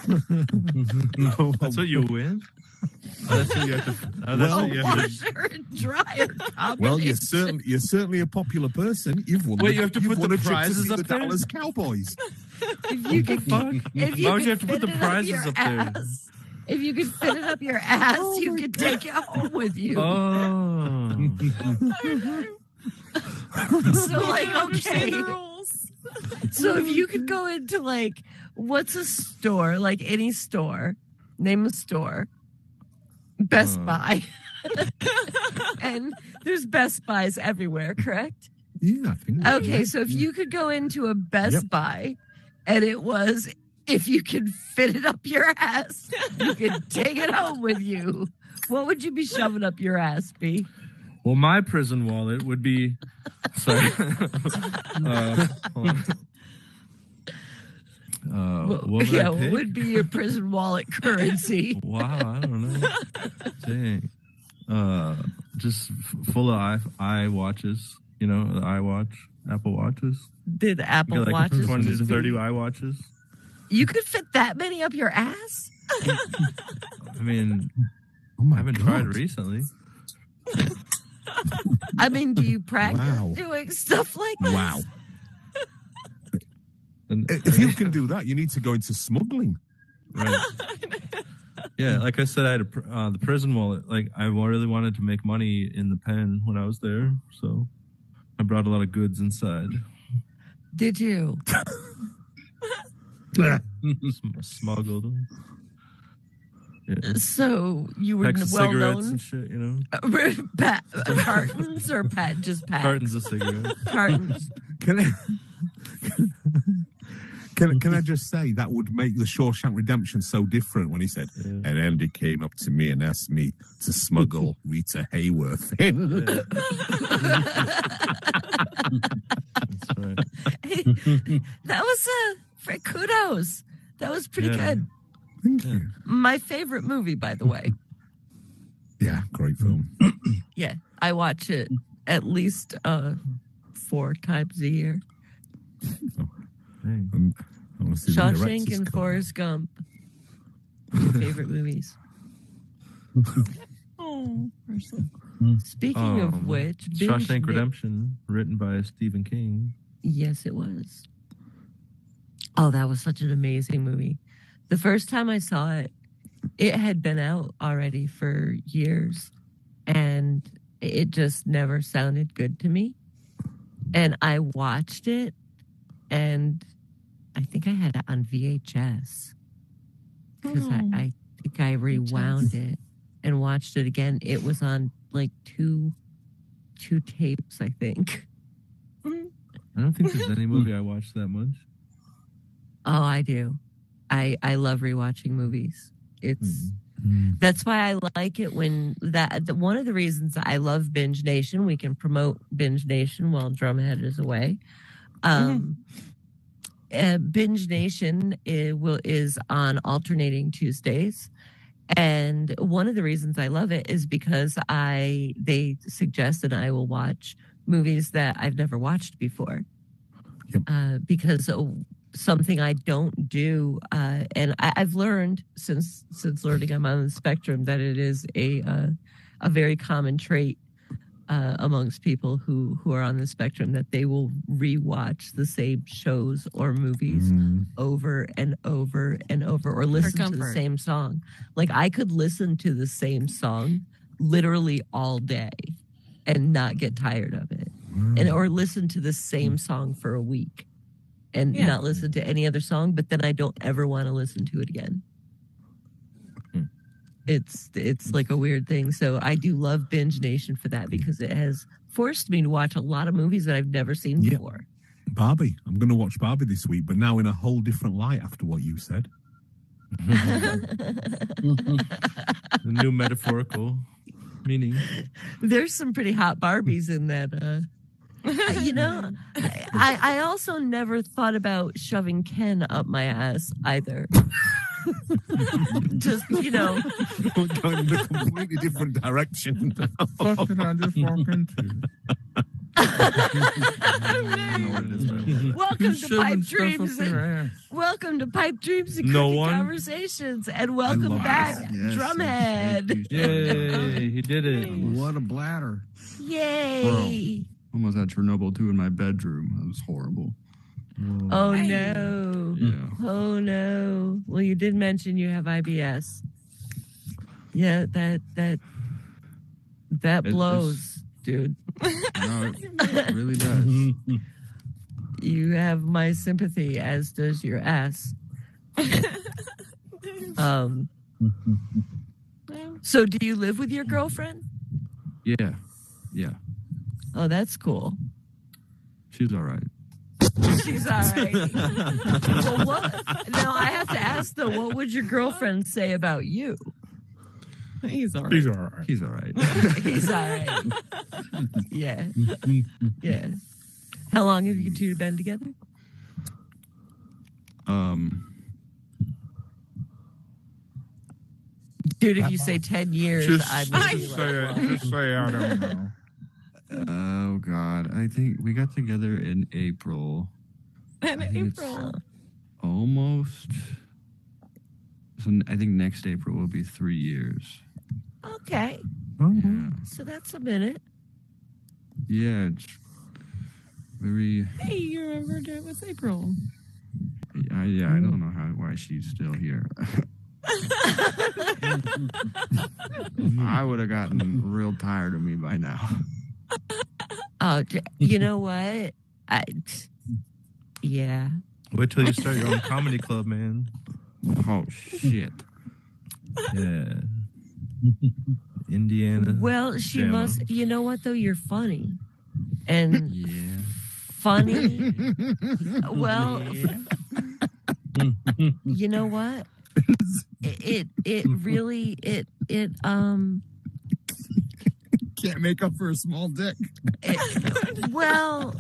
That's what you win? Oh, that's what you have to. Oh, that's A what you have to. washer and dryer combination. well, you're certainly a popular person. You've won. Wait, you have to you've put won the a trip to prizes see up the there? Dallas Cowboys. If you could, Fuck. if you Why would you have could to put fit the it up prizes your up there? ass, if you could fit it up your ass, you could take it home with you. Oh. So, like, Understand okay. the rules. So if you could go into like, what's a store, like any store, name a store, Best Buy. And there's Best Buys everywhere, correct? Yeah, I think. Okay, so if you could go into a Best Buy and it was, if you could fit it up your ass, you could take it home with you. What would you be shoving up your ass, B? Well, my prison wallet would be. Sorry. Hold on. What would I What pick? would be your prison wallet currency? Wow, I don't know. Dang. Just full of eye watches. You know, the iWatch, Apple Watches. Did Apple You get like Watches? 20 to 30 iWatches. You could fit that many up your ass? I mean, Oh my I haven't God. tried recently. I mean, do you practice Wow. doing stuff like this? Wow. And If you can do that, you need to go into smuggling. right. Yeah, like I said, I had the prison wallet. Like I really wanted to make money in the pen when I was there, so I brought a lot of goods inside. Did you? Smuggled them. Yeah. So you were Packs of well cigarettes known and shit, you know. cartons or just packs? Cartons of cigarettes. Cartons. Can I, can I just say that would make the Shawshank Redemption so different when he said, Yeah. and Andy came up to me and asked me to smuggle Rita Hayworth in. That's right. Hey, that was kudos. That was pretty Yeah. good. Thank you. My favorite movie, by the way. Yeah, great film. Yeah, I watch it at least 4 times a year. Hey. I want to see the Shawshank director's and cut. Forrest Gump. My favorite movies. Oh, Speaking of which, Shawshank Binge- Redemption, written by Stephen King. Yes, it was. Oh, that was such an amazing movie. The first time I saw it, it had been out already for years, and it just never sounded good to me. And I watched it, and I think I had it on VHS because I think I rewound it and watched it again. It was on like two tapes, I think. I don't think there's any movie I watched that much. Oh, I do. I love rewatching movies. It's Mm. that's why I like it when one of the reasons I love Binge Nation. We can promote Binge Nation while Drumhead is away. Binge Nation is on alternating Tuesdays, and one of the reasons I love it is because they suggest and I will watch movies that I've never watched before. Yep. Because something I don't do, and I've learned since learning I'm on the spectrum that it is a very common trait amongst people who are on the spectrum, that they will rewatch the same shows or movies over and over and over, or listen to the comfort. same song. Like I could listen to the same song literally all day and not get tired of it, or listen to the same song for a week and not listen to any other song, but then I don't ever want to listen to it again. It's like a weird thing. So I do love Binge Nation for that, because it has forced me to watch a lot of movies that I've never seen before. Barbie. I'm going to watch Barbie this week, but now in a whole different light after what you said. The new metaphorical meaning. There's some pretty hot Barbies in that. You know, I also never thought about shoving Ken up my ass either. Just, you know. We're going in a completely different direction. What did I just walk into? Welcome to Pipe Dreams. Welcome to Pipe Dreams and No Cricket one? Conversations, and welcome love back, that. Yes, Drumhead. thank you. Yay, he did it. What a bladder. Yay! Almost had Chernobyl 2 in my bedroom. That was horrible. Oh no! Yeah. Oh no! Well, you did mention you have IBS. Yeah, that It blows, dude. No, it really does. You have my sympathy, as does your ass. So do you live with your girlfriend? Yeah. Yeah. Oh, that's cool. She's all right. She's all right. Well, now I have to ask though, what would your girlfriend say about you? He's all right. He's all right. He's all right. He's all right. Yeah. Yeah. How long have you two been together? Dude, if you say 10 years, Just I'm gonna be like, well, Just say I don't know. God, I think we got together in April. In I think it's April. almost. So I think next April will be 3 years. Okay. Yeah, So that's a minute. yeah, it's very. Hey, you remembered it was April. I don't know why she's still here. I would have gotten real tired of me by now. Oh, you know what? Yeah. Wait till you start your own comedy club, man. Oh shit! Yeah. Indiana. Well, she Jamma. must. You know what though? You're funny, and Yeah. funny. Well, you know what? It really Can't make up for a small dick. well.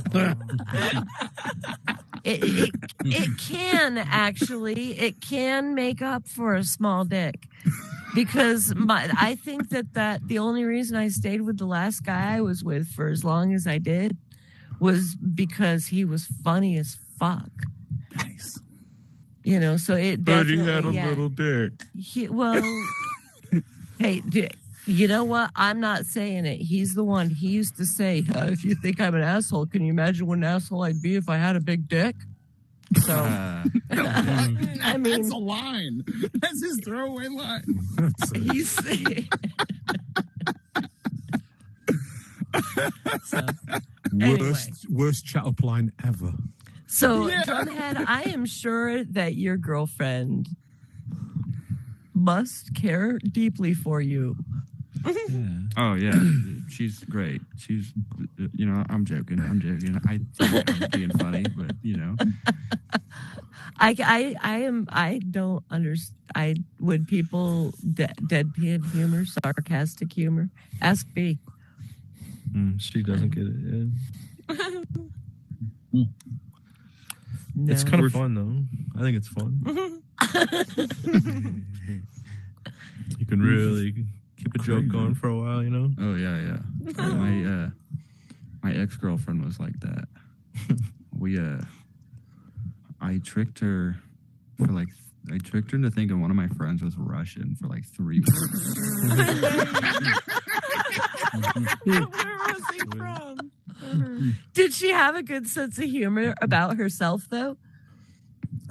It can actually. It can make up for a small dick. Because I think that the only reason I stayed with the last guy I was with for as long as I did was because he was funny as fuck. Nice. You know, so it But he definitely had a little dick. Hey, you know what? I'm not saying it. He's the one. He used to say, "If you think I'm an asshole, can you imagine what an asshole I'd be if I had a big dick?" So, I mean, That's a line. That's his throwaway line. he's. So, anyway. Worst chat up line ever. So, Drumhead, I am sure that your girlfriend must care deeply for you. Yeah. Oh yeah, she's great. She's, I'm joking. I think I'm being funny, but I don't understand. Would people deadpan humor, sarcastic humor? Ask B. She doesn't get it. Yeah. No. It's kind of fun though. I think it's fun. You can really keep a joke going for a while, you know. Oh yeah. My ex-girlfriend was like that. I tricked her into thinking one of my friends was Russian for like 3 weeks. Where was he from? Did she have a good sense of humor about herself though?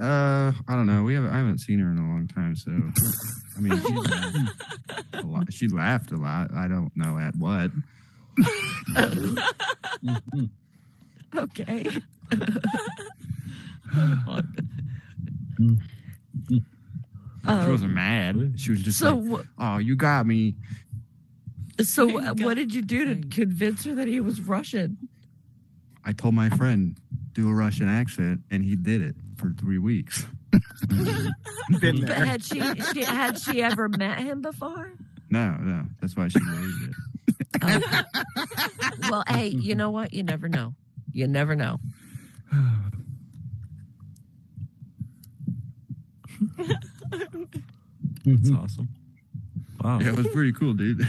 I don't know. I haven't seen her in a long time, so I mean, she laughed a lot. I don't know at what. Okay. She wasn't mad. She was just like, "Oh, you got me." So what did you do to convince her that he was Russian? I told my friend do a Russian accent, and he did it for 3 weeks. Been But there. had she ever met him before? No, that's why she believed it. Well, hey, you know what? You never know. You never know. That's awesome. Wow. Yeah, it was pretty cool, dude.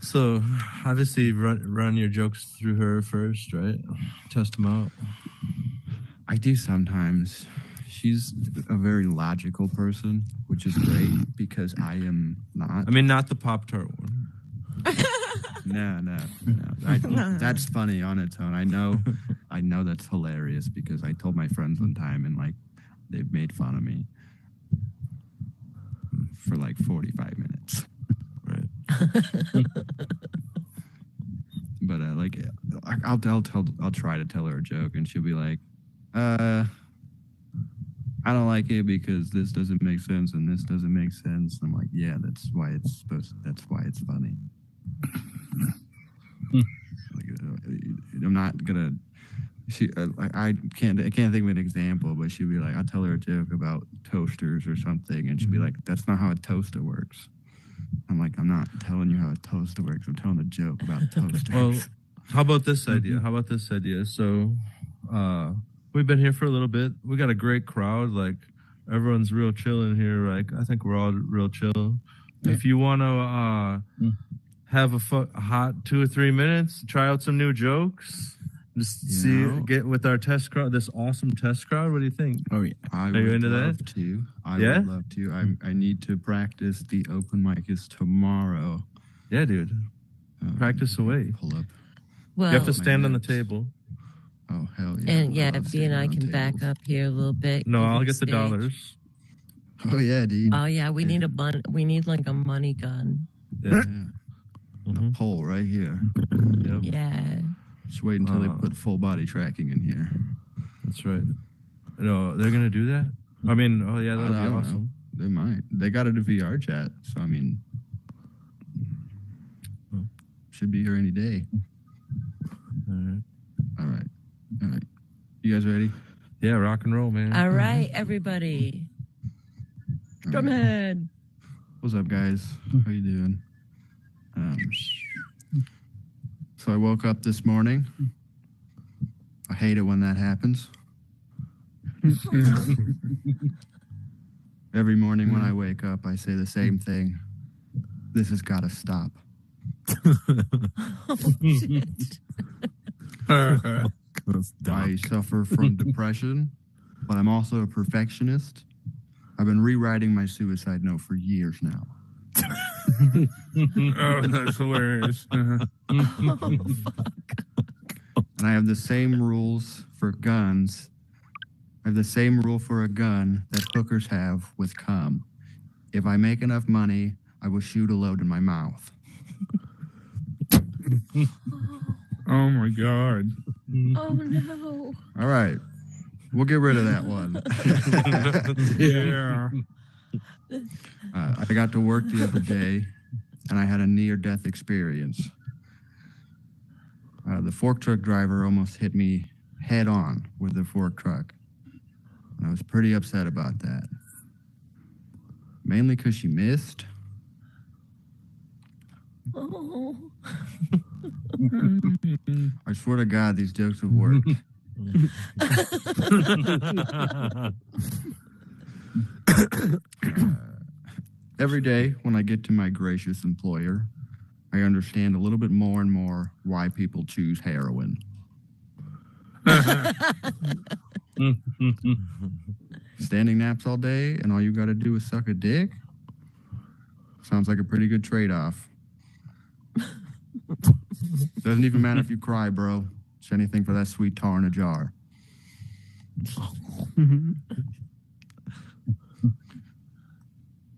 So obviously run your jokes through her first, right? Test them out. I do sometimes. She's a very logical person, which is great because I am not. I mean, not the Pop-Tart one. No. That's funny on its own. I know that's hilarious because I told my friends one time and like they've made fun of me for like 45 minutes. Right. But I'll try to tell her a joke and she'll be like, I don't like it because this doesn't make sense and this doesn't make sense. I'm like, yeah, that's why it's funny. I'm not gonna. I can't think of an example, but she'd be like, I'll tell her a joke about toasters or something, and she'd be like, that's not how a toaster works. I'm like, I'm not telling you how a toaster works. I'm telling a joke about toasters. Well, how about this idea? So, we've been here for a little bit. We got a great crowd. Like, everyone's real chill in here. Like, I think we're all real chill. If you want to have a hot 2 or 3 minutes, try out some new jokes, just get with our test crowd, this awesome test crowd. What do you think? Oh yeah, I Are you would into love that? to. I Yeah? would love to. I need to practice. The open mic is tomorrow. Yeah, dude. Practice away. Pull up. Well, You have to stand on the notes. table. Oh hell yeah! and yeah, love B and I standing can on back tables. up here a little bit. No, give I'll you get the stage. dollars. Oh yeah, dude. Oh yeah, we need we need like a money gun. Yeah. A pole right here. Yep. Yeah. Just wait until they put full body tracking in here. That's right. No, they're gonna do that. I mean, oh yeah, that'd I be don't awesome. know. They might. They got it a VR chat, so I mean, should be here any day. All right. All right. All right. You guys ready? Yeah, rock and roll, man. All right, everybody. All right. Drumhead. What's up, guys? How you doing? So I woke up this morning. I hate it when that happens. Every morning when I wake up, I say the same thing. This has got to stop. Oh, shit. I suffer from depression, but I'm also a perfectionist. I've been rewriting my suicide note for years now. Oh, that's hilarious. Oh, fuck. And I have the same rules for guns. I have the same rule for a gun that hookers have with cum. If I make enough money, I will shoot a load in my mouth. Oh my God. Oh no. All right. We'll get rid of that one. Yeah. I got to work the other day, and I had a near-death experience. The fork truck driver almost hit me head on with the fork truck. And I was pretty upset about that. Mainly because she missed. Oh. I swear to God, these jokes have worked. Every day when I get to my gracious employer, I understand a little bit more and more why people choose heroin. Standing naps all day and all you got to do is suck a dick? Sounds like a pretty good trade-off. Doesn't even matter if you cry, bro. It's anything for that sweet tar in a jar.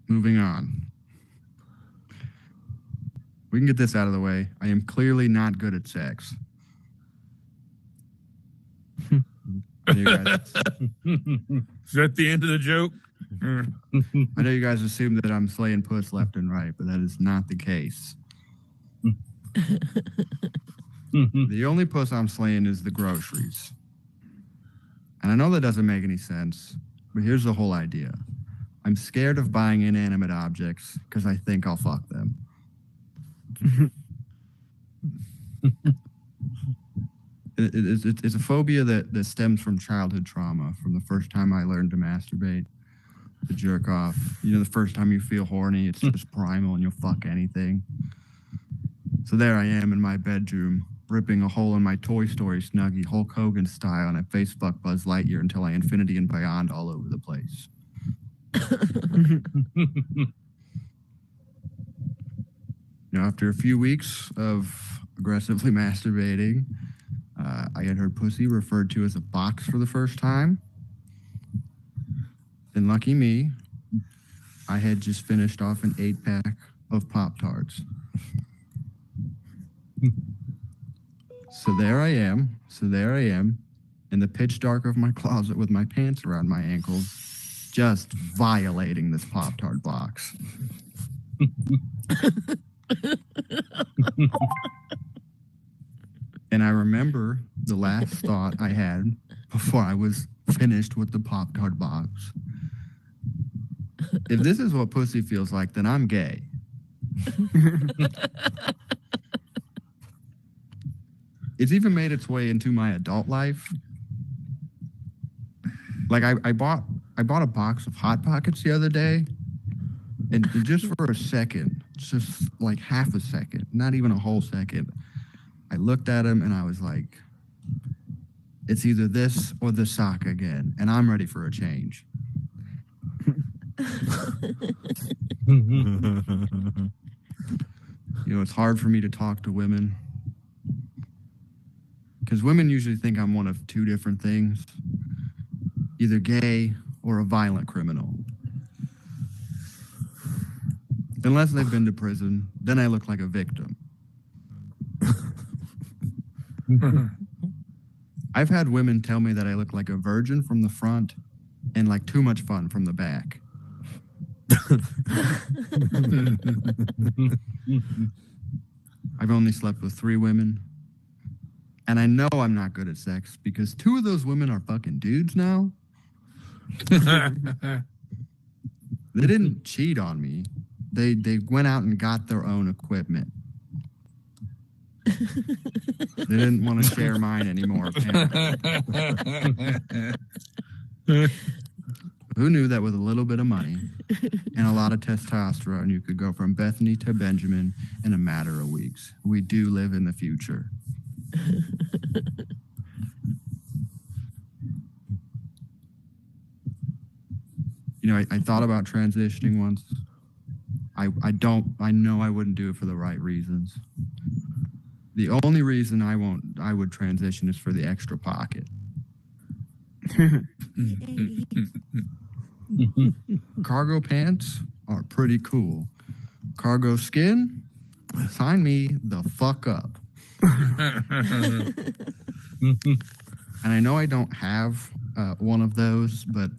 Moving on. We can get this out of the way. I am clearly not good at sex. You guys, Is that the end of the joke? I know you guys assume that I'm slaying puss left and right, but that is not the case. The only puss I'm slaying is the groceries. And I know that doesn't make any sense, but here's the whole idea. I'm scared of buying inanimate objects because I think I'll fuck them. It's a phobia that stems from childhood trauma, from the first time I learned to masturbate, to jerk off. You know, the first time you feel horny, it's just primal and you'll fuck anything. So there I am in my bedroom, ripping a hole in my Toy Story Snuggie, Hulk Hogan style, and I face fuck Buzz Lightyear until I infinity and beyond all over the place. Now, after a few weeks of aggressively masturbating, I had heard pussy referred to as a box for the first time. And lucky me, I had just finished off an 8-pack of Pop-Tarts. So there I am in the pitch dark of my closet with my pants around my ankles, just violating this Pop-Tart box. And I remember the last thought I had before I was finished with the Pop-Tart box. If this is what pussy feels like, then I'm gay. It's even made its way into my adult life. Like I bought a box of Hot Pockets the other day, and just for a second, just like half a second, not even a whole second. I looked at him and I was like, it's either this or the sock again, and I'm ready for a change. You know, it's hard for me to talk to women because women usually think I'm one of two different things, either gay or a violent criminal. Unless they've been to prison, then I look like a victim. I've had women tell me that I look like a virgin from the front and like too much fun from the back. I've only slept with 3 women. And I know I'm not good at sex because 2 of those women are fucking dudes now. They didn't cheat on me. They went out and got their own equipment. They didn't want to share mine anymore, apparently. Who knew that with a little bit of money and a lot of testosterone, you could go from Bethany to Benjamin in a matter of weeks? We do live in the future. You know, I thought about transitioning once. I know I wouldn't do it for the right reasons. The only reason I would transition is for the extra pocket. Cargo pants are pretty cool. Cargo skin, sign me the fuck up. And I know I don't have one of those, but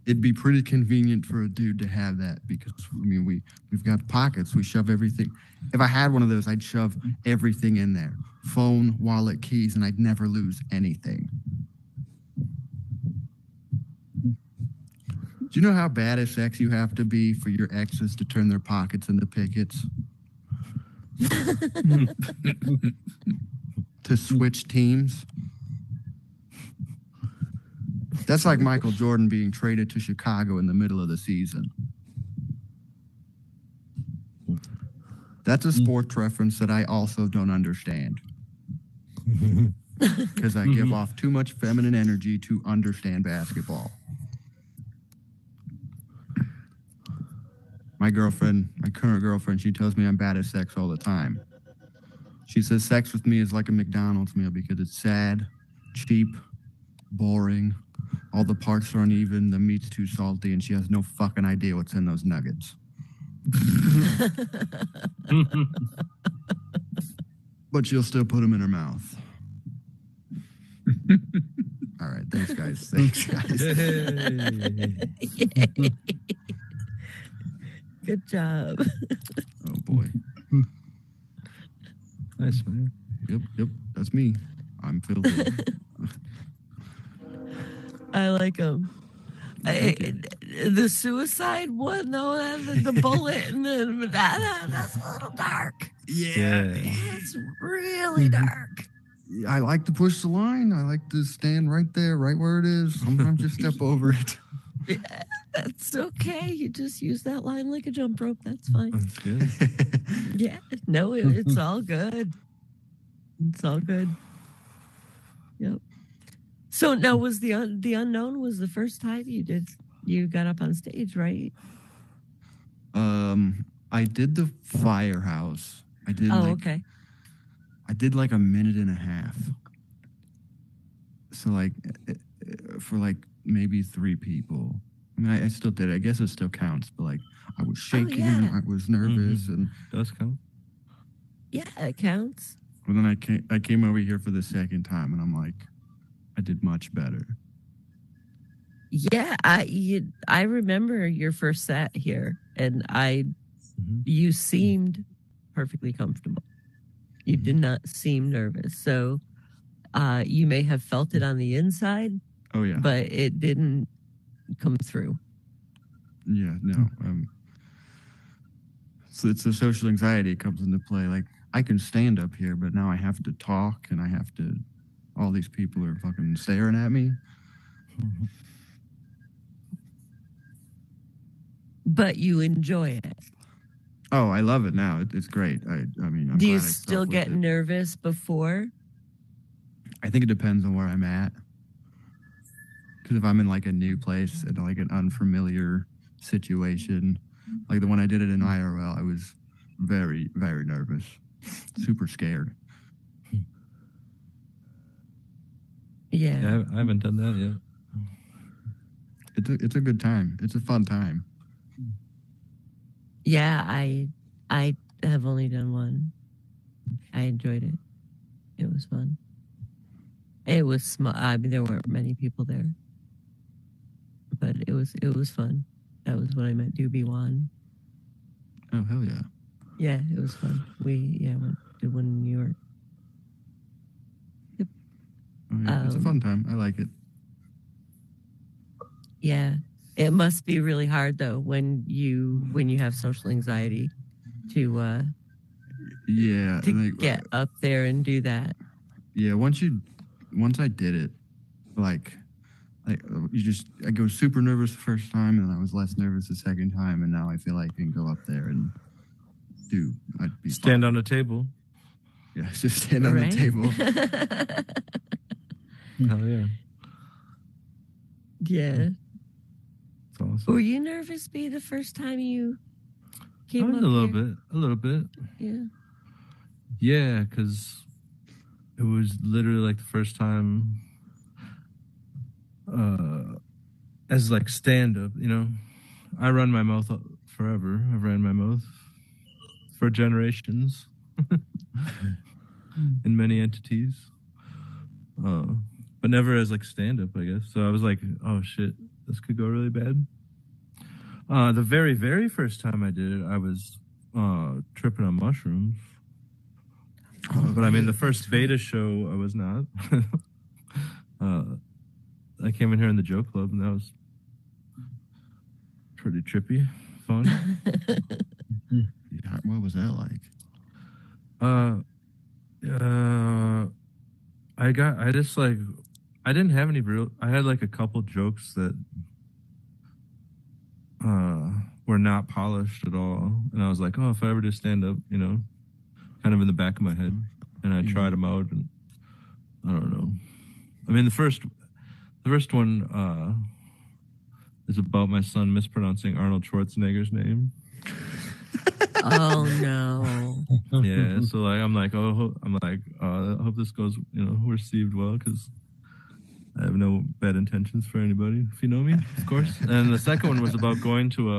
it'd be pretty convenient for a dude to have that because, I mean, we've got pockets. We shove everything. If I had one of those, I'd shove everything in there. Phone, wallet, keys, and I'd never lose anything. Do you know how bad at sex you have to be for your exes to turn their pockets into pickets? To switch teams? That's like Michael Jordan being traded to Chicago in the middle of the season. That's a sports reference that I also don't understand. Because I give off too much feminine energy to understand basketball. My current girlfriend, she tells me I'm bad at sex all the time. She says sex with me is like a McDonald's meal because it's sad, cheap, boring. All the parts are uneven, the meat's too salty, and she has no fucking idea what's in those nuggets. But she'll still put them in her mouth. All right, thanks, guys. Yay. Good job. Oh, boy. Nice, man. Yep, that's me. I'm filthy. I like them. The suicide one, though, the bullet, and that's a little dark. Yeah. It's really dark. I like to push the line. I like to stand right there, right where it is. Sometimes just step over it. Yeah, that's okay. You just use that line like a jump rope. That's fine. That's good. Yeah. No, it's all good. It's all good. Yep. So now was the unknown was the first time you got up on stage, right? I did the firehouse. Okay. I did like a minute and a half. So like for like maybe 3 people. I mean, I still did it. I guess it still counts, but like I was shaking, I was nervous, and Does count. Yeah, it counts. then I came over here for the second time, and I'm like, I did much better. Yeah, I remember your first set here, and you seemed perfectly comfortable. You did not seem nervous, so you may have felt it on the inside. Oh yeah, but it didn't come through. Yeah, no. So it's the social anxiety that comes into play. Like I can stand up here, but now I have to talk, and all these people are fucking staring at me. But you enjoy it. Oh, I love it now. It's great. I mean, I'm Do you glad I still stuck with get it. nervous before? I think it depends on where I'm at. Because if I'm in like a new place and like an unfamiliar situation, like the one I did it in IRL, I was very, very nervous, super scared. Yeah. Yeah, I haven't done that yet. It's a good time. It's a fun time. Yeah, I have only done one. I enjoyed it. It was fun. It was small. I mean, there weren't many people there, but it was fun. That was when I met Doobie Wan. Oh hell yeah! Yeah, it was fun. We did one in New York. Oh, yeah. It's a fun time. I like it. Yeah, it must be really hard though when you have social anxiety to Yeah, to and, like, get up there and do that. yeah. Once I did it, like I go super nervous the first time, and I was less nervous the second time, and now I feel like I can go up there and I'd be Stand fine. on a table. Yeah, just stand on the Right? table. Hell yeah. Yeah. It's awesome. Were you nervous, B, the first time you came up A little here? bit. A little bit. Yeah. Yeah, because it was literally like the first time as like stand up, you know. I run my mouth forever. I've ran my mouth for generations in many entities. But never as like stand up, I guess. So I was like, oh shit, this could go really bad. The very, very first time I did it, I was tripping on mushrooms. But I mean, the first beta show, I was not. I came in here in the joke club, and that was pretty trippy, fun. Yeah, what was that like? I didn't have any real. I had like a couple jokes that were not polished at all, and I was like, oh, if I ever do stand up, you know, kind of in the back of my head, and I tried them out, and I don't know. I mean, the first one is about my son mispronouncing Arnold Schwarzenegger's name. Oh no. Yeah, so like I hope this goes, you know, received well, because I have no bad intentions for anybody, if you know me, of course. And the second one was about going to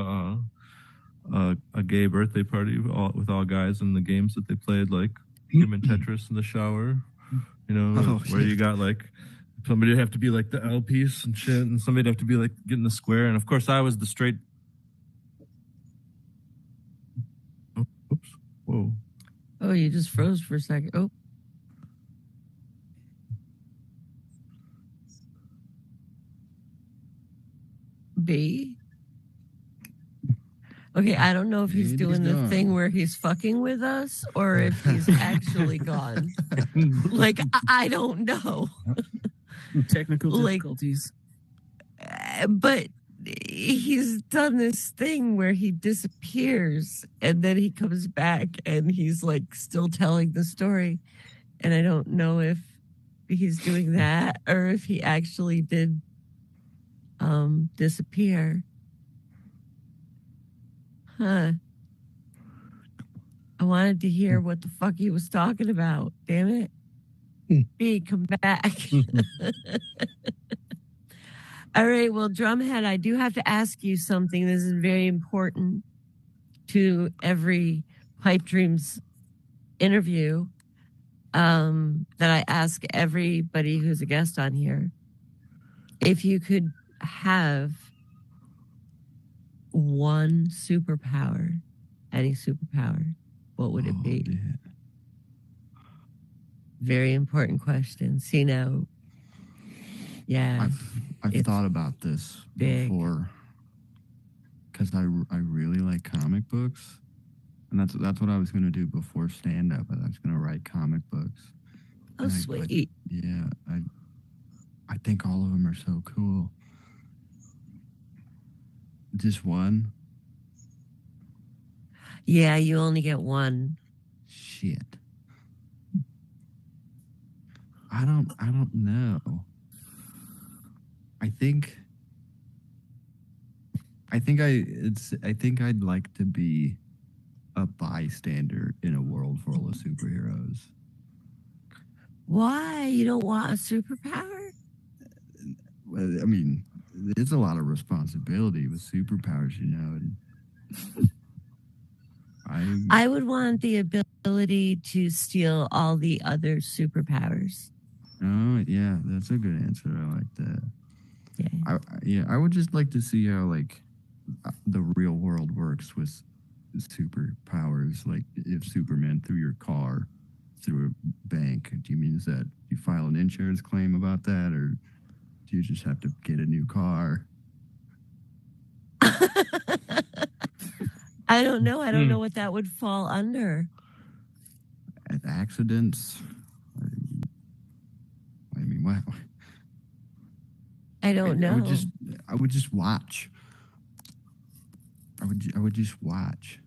a gay birthday party with all guys, and the games that they played, like human Tetris in the shower, you know, where you got like somebody would have to be like the L piece and shit, and somebody'd have to be like getting the square, and of course I was the straight. Oh, oops! Whoa! Oh, you just froze for a second. Oh. B. Okay, I don't know if he's Maybe doing he's the gone. thing where he's fucking with us or if he's actually gone. Like, I don't know. Technical Like- difficulties. But he's done this thing where he disappears and then he comes back and he's like still telling the story. And I don't know if he's doing that or if he actually did disappear. Huh. I wanted to hear what the fuck he was talking about. Damn it. B, come back. All right. Well, Drumhead, I do have to ask you something. This is very important to every Pipe Dreams interview that I ask everybody who's a guest on here. If you could have one superpower, any superpower, what would it be? Man. Very important question. See now, yeah, I've It's thought about this big. before, because I really like comic books, and that's what I was gonna do before stand up. I was gonna write comic books. oh And sweet. I think all of them are so cool. Just one. Yeah, you only get one. Shit. I don't know. I think I'd like to be a bystander in a world full of superheroes. Why? You don't want a superpower? Well, I mean, there's a lot of responsibility with superpowers, you know. And I would want the ability to steal all the other superpowers. oh yeah, that's a good answer. I like that. Yeah. I would just like to see how like the real world works with superpowers. Like if Superman threw your car through a bank, do you mean that you file an insurance claim about that, or do you just have to get a new car? I don't know. I don't know what that would fall under. Accidents. I mean, what? I don't know. I would just watch. I would just watch.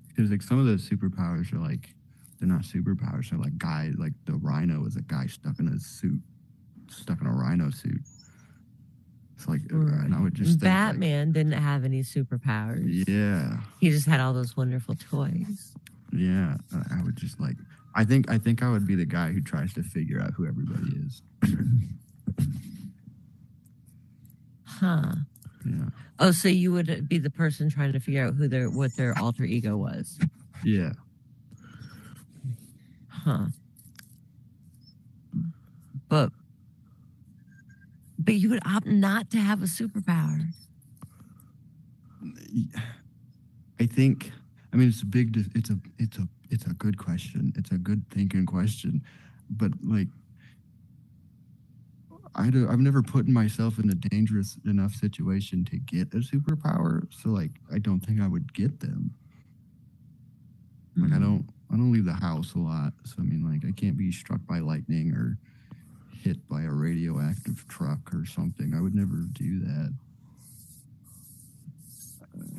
Because like some of the superpowers are like, they're not superpowers. They're like like the Rhino is a guy stuck in a Rhino suit. It's like, and I would just think, Batman didn't have any superpowers. Yeah. He just had all those wonderful toys. Yeah. I would just like, I think I would be the guy who tries to figure out who everybody is. Huh. Yeah. Oh, so you would be the person trying to figure out what their alter ego was. Yeah. Huh. But you would opt not to have a superpower. I think. I mean, it's a good question. It's a good thinking question, but like, I've never put myself in a dangerous enough situation to get a superpower. So like, I don't think I would get them. Like, I don't leave the house a lot. So I mean, like, I can't be struck by lightning or hit by a radioactive truck or something. I would never do that.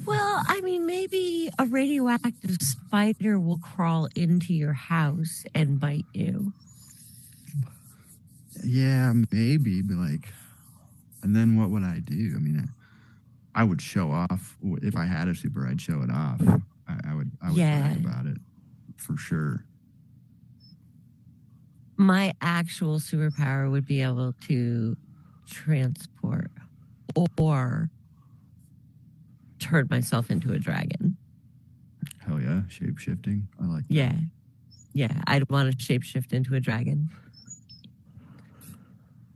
Well, I mean, maybe a radioactive spider will crawl into your house and bite you. Yeah, maybe, but like, and then what would I do? I mean, I would show off. If I had a super, I'd show it off. I would brag about it for sure. My actual superpower would be able to transport or turn myself into a dragon. Hell yeah, shape shifting. I like that. Yeah, I'd want to shapeshift into a dragon.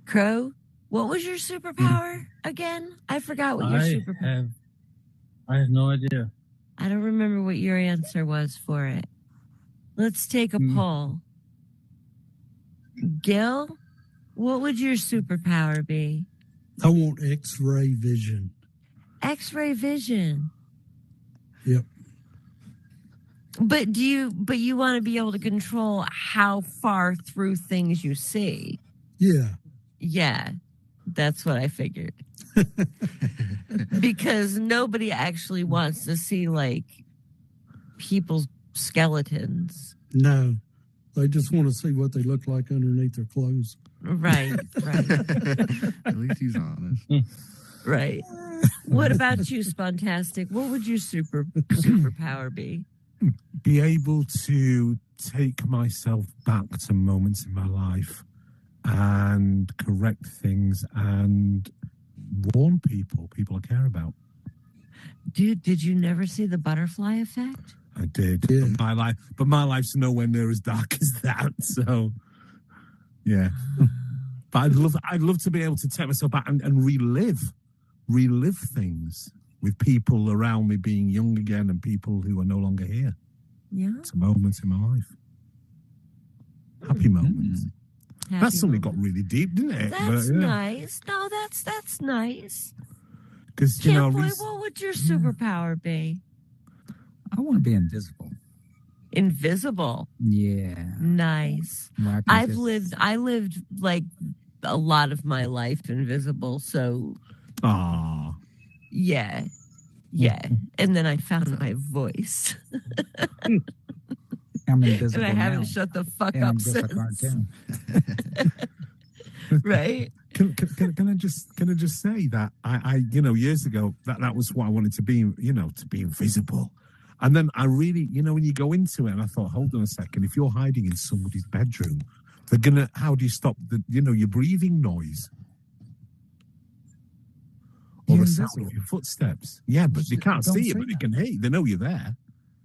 Crow, what was your superpower again? I forgot what your superpower. I have no idea. I don't remember what your answer was for it. Let's take a poll. Gil, what would your superpower be? I want X-ray vision. X-ray vision. Yep. But you want to be able to control how far through things you see. Yeah. Yeah. That's what I figured. Because nobody actually wants to see like people's skeletons. No. They just want to see what they look like underneath their clothes. Right. At least he's honest. Right. What about you, Spontastic? What would your superpower be? Be able to take myself back to moments in my life and correct things and warn people I care about. Dude, did you never see the butterfly effect? I did. Yeah. But my life's nowhere near as dark as that. So, yeah. But I'd love to be able to take myself back and relive things with people around me being young again and people who are no longer here. Yeah. It's a moment in my life. Happy moments. That suddenly got really deep, didn't it? That's nice. No, that's nice. Because what would your superpower be? I want to be invisible. Invisible. Yeah. Nice. I lived like a lot of my life invisible, so ah, yeah. Yeah. And then I found my voice. I'm invisible And I haven't now, shut the fuck and up I'm just a since. cartoon. Right? Can I just say that I years ago that was what I wanted to be, to be invisible. And then I really, when you go into it, and I thought, hold on a second, if you're hiding in somebody's bedroom, how do you stop your breathing noise? Or You're the sound invisible. of your footsteps? Yeah, but they can't Don't see you, say but they that. can hear you. They know you're there,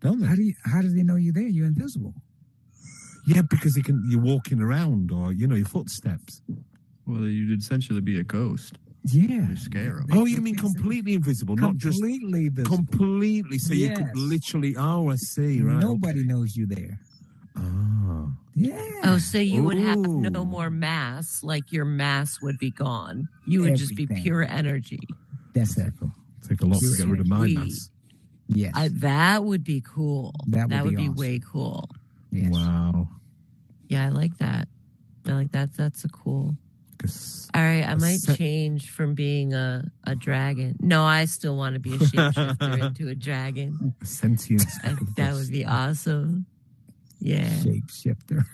don't they? How do they know you're there? You're invisible. Yeah, because you're walking around, or your footsteps. Well, you'd essentially be a ghost. Yeah. You scare them. Oh, you mean completely invisible, not just Completely visible. completely. So you could Yes. literally. Oh, I see. Right. Nobody knows you there. Ah. Yeah. Oh, so you would have no Ooh. more mass, like your mass would be gone. You would just be Everything. pure energy. That's it. Take a lot to get rid of my Sweet. mass. Yes. That would be cool. That would be awesome. way cool. Yes. Wow. Yeah, I like that. I like that. That's a cool. 'Cause All right, I might se- change from being a dragon. No, I still want to be a shapeshifter into a dragon. a sentient. I think that would be awesome. Yeah. Shapeshifter.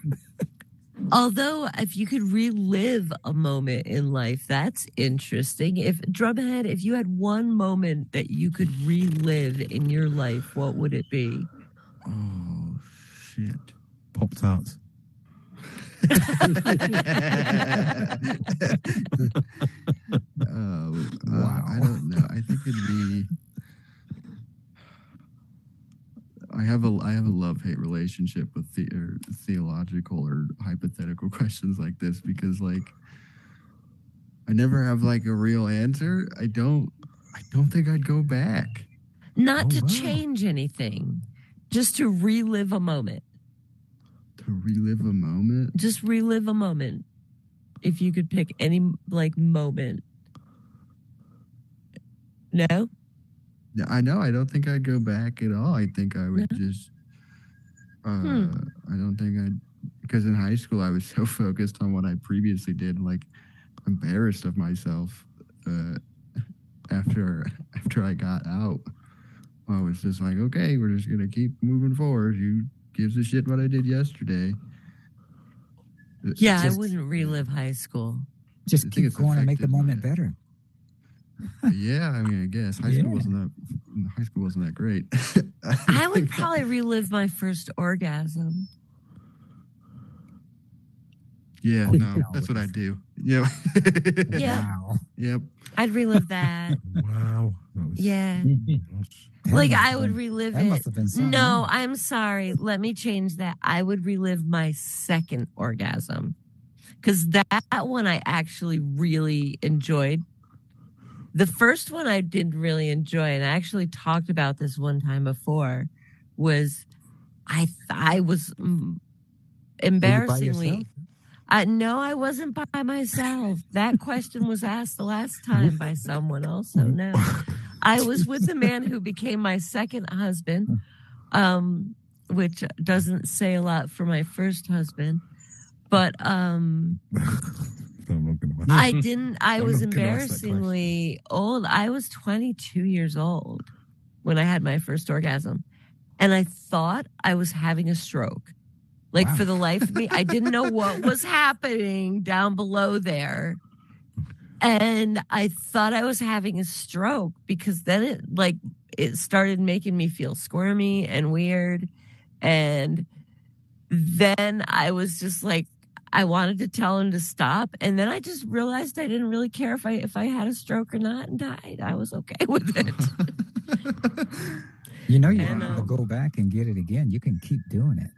Although, if you could relive a moment in life, that's interesting. If Drumhead, if you had one moment that you could relive in your life, what would it be? Oh, shit. Pop-Tarts. Wow. I don't know. I think it'd be. I have a love-hate relationship with theological or hypothetical questions like this because I never have a real answer. I don't think I'd go back. Not Oh, to wow. change anything, just to relive a moment. To relive a moment. Just relive a moment. If you could pick any moment. No? Yeah, I know. I don't think I'd go back at all. I think I would just. I don't think because in high school I was so focused on what I previously did, embarrassed of myself. After I got out, I was just like, okay, we're just gonna keep moving forward. Who gives a shit what I did yesterday? Yeah, I wouldn't relive high school. Just I think keep it's going and make the affected moment my- better. Yeah, I mean, I guess high school wasn't that great. I would probably relive my first orgasm. Yeah, Oh, no, no. that's what I do. Yeah. Yeah. Wow. Yep. I'd relive that. Wow. That was- Yeah. That Like must I have would been- relive that it. must have been something No, else. I'm sorry. Let me change that. I would relive my second orgasm. Because that one I actually really enjoyed. The first one I didn't really enjoy, and I actually talked about this one time before, was I was embarrassingly. No, I wasn't by myself. That question was asked the last time by someone else. So no, I was with the man who became my second husband, which doesn't say a lot for my first husband. But I didn't. I I'm was not gonna ask that embarrassingly old. I was 22 years old when I had my first orgasm, and I thought I was having a stroke. Like Wow. for the life of me, I didn't know what was happening down below there. And I thought I was having a stroke because then it started making me feel squirmy and weird. And then I was just like, I wanted to tell him to stop. And then I just realized I didn't really care if I had a stroke or not and died. I was okay with it. You know, you And, don't have to go back and get it again. You can keep doing it.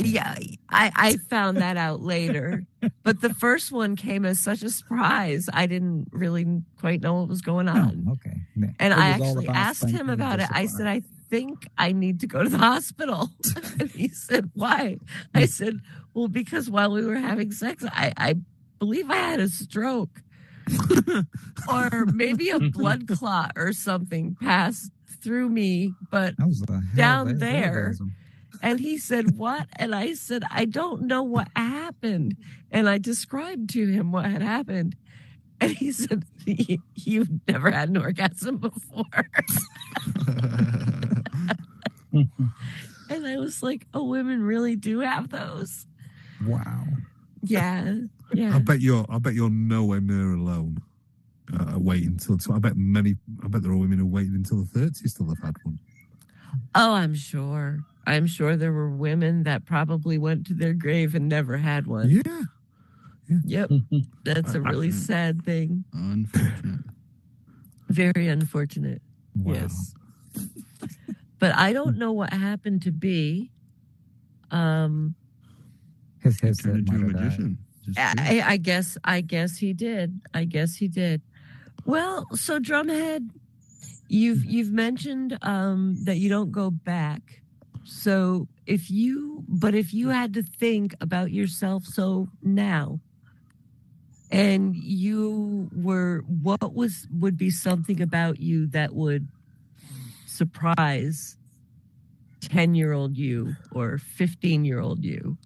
Yeah, I found that out later. But the first one came as such a surprise. I didn't really quite know what was going on. Oh, okay. And It I was all actually about asked him spanking about the it. I surprise. said, I think I need to go to the hospital. And he said, why? I said, well, because while we were having sex, I believe I had a stroke. Or maybe a blood clot or something passed through me. But That was a hell down of a there. orgasm. and he said, what? And I said, I don't know what happened. And I described to him what had happened. And he said, you've never had an orgasm before. And I was like, oh, women really do have those. Wow. Yeah. Yeah. I bet you're nowhere near alone. Waiting until I bet there are women who waited until the 30s till they've had one. Oh, I'm sure. I'm sure there were women that probably went to their grave and never had one. Yeah. Yep. That's a really sad thing. Unfortunate. Very unfortunate. Wow. Yes. But I don't know what happened to B. His He headset turned into a might have died. magician. I guess he did. I guess he did. Well, so Drumhead, you've mentioned that you don't go back. So if you had to think about yourself now, and what would be something about you that would surprise 10-year-old you or 15-year-old you?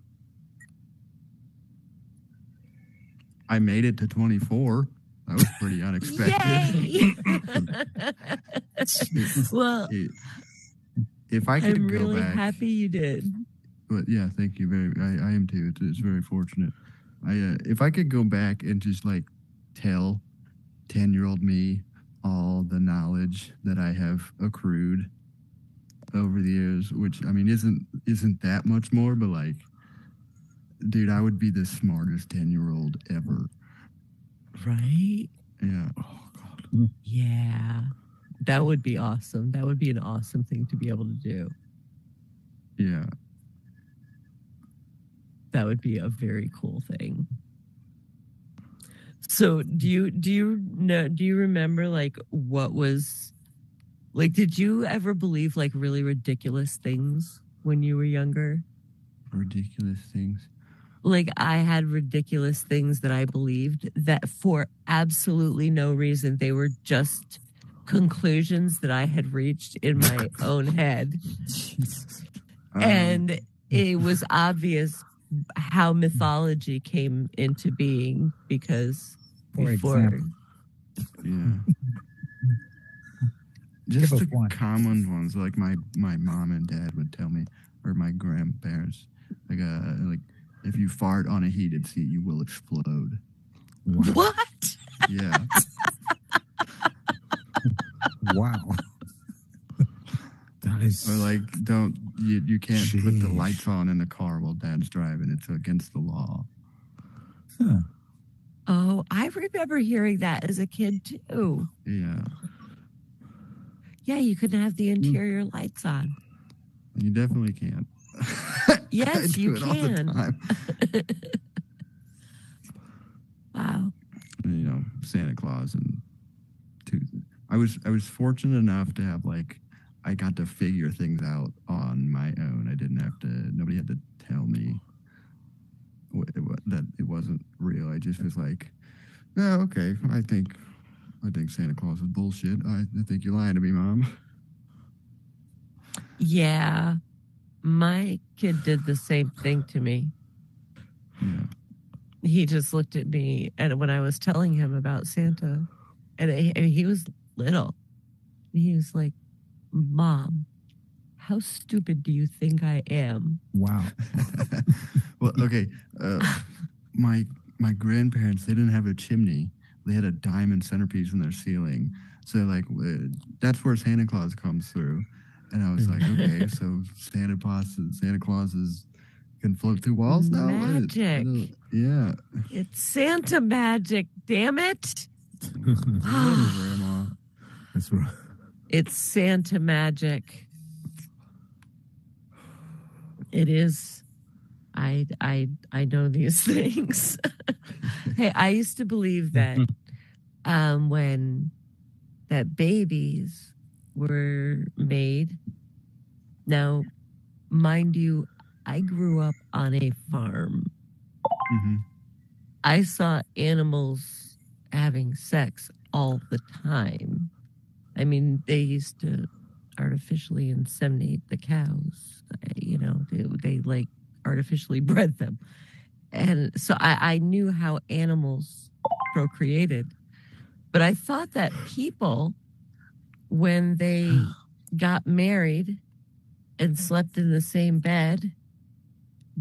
I made it to 24. That was pretty unexpected. Yay! Well, if I could I'm go really back, happy you did. but yeah, thank you. I am too. It's very fortunate. If I could go back and just like tell 10-year-old me all the knowledge that I have accrued over the years, which I mean isn't that much more, but like, dude, I would be the smartest 10-year-old ever. Right? Yeah. Oh God. Yeah. That would be awesome. That would be an awesome thing to be able to do. Yeah. That would be a very cool thing. So do you remember like what was like, did you ever believe like really ridiculous things when you were younger? Ridiculous things. Like I had ridiculous things that I believed that for absolutely no reason. They were just conclusions that I had reached in my own head. And it was obvious how mythology came into being because For before example. Yeah. Just Give us the one. common ones, like my mom and dad would tell me, or my grandparents, like if you fart on a heated seat, you will explode. Wow. What? Yeah. Wow. That is. Or like, you can't put the Sheesh. lights on in the car while dad's driving. It's against the law. Huh. Oh, I remember hearing that as a kid too. Yeah. Yeah, you couldn't have the interior lights on. You definitely can't. Yes, I do you it all the can. time. Wow. You know, Santa Claus and I was fortunate enough to have like, I got to figure things out on my own. Nobody had to tell me that it wasn't real. I just was like, oh, okay, I think Santa Claus is bullshit. I think you're lying to me, Mom. Yeah. My kid did the same thing to me. Yeah. He just looked at me and when I was telling him about Santa, and he was little. He was like, Mom, how stupid do you think I am? Wow. Well, okay. My grandparents, they didn't have a chimney. They had a diamond centerpiece in their ceiling. So like that's where Santa Claus comes through. And I was like, okay, so Santa Claus can float through walls now? Magic. Yeah. It's Santa magic, damn it. Whatever, Grandma. That's right. It's Santa magic. It is. I know these things. Hey, I used to believe that when that babies were made. Now, mind you, I grew up on a farm. Mm-hmm. I saw animals having sex all the time. I mean, they used to artificially inseminate the cows. You know, they like artificially bred them. And so I knew how animals procreated. But I thought that people, when they got married and slept in the same bed,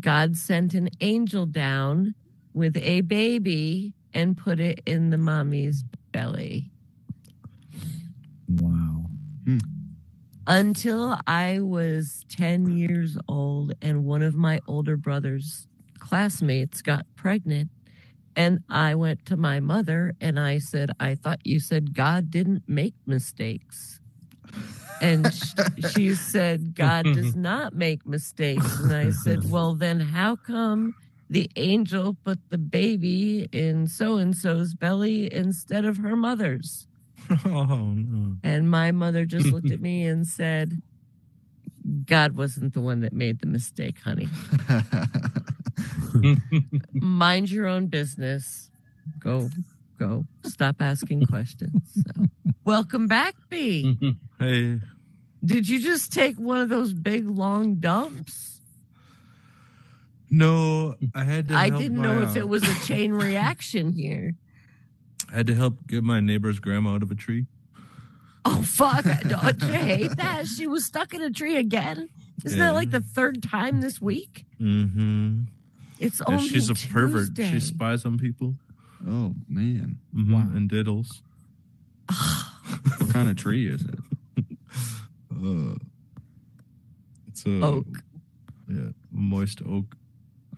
God sent an angel down with a baby and put it in the mommy's belly. Wow. Until I was 10 years old and one of my older brother's classmates got pregnant. And I went to my mother and I said, I thought you said God didn't make mistakes. And she said, God does not make mistakes. And I said, well, then how come the angel put the baby in so-and-so's belly instead of her mother's? Oh, no. And my mother just looked at me and said, God wasn't the one that made the mistake, honey. Mind your own business. Go. Stop asking questions. So, welcome back, B. Hey. Did you just take one of those big, long dumps? No, I had to I help didn't my, know if it was a chain reaction here. I had to help get my neighbor's grandma out of a tree. Oh, fuck. Don't you hate that? She was stuck in a tree again? Isn't that like the third time this week? Mm-hmm. It's Yeah, only she's a Tuesday. pervert. She spies on people. Oh, man. Wow. And diddles. What kind of tree is it? It's a oak. Yeah, moist oak.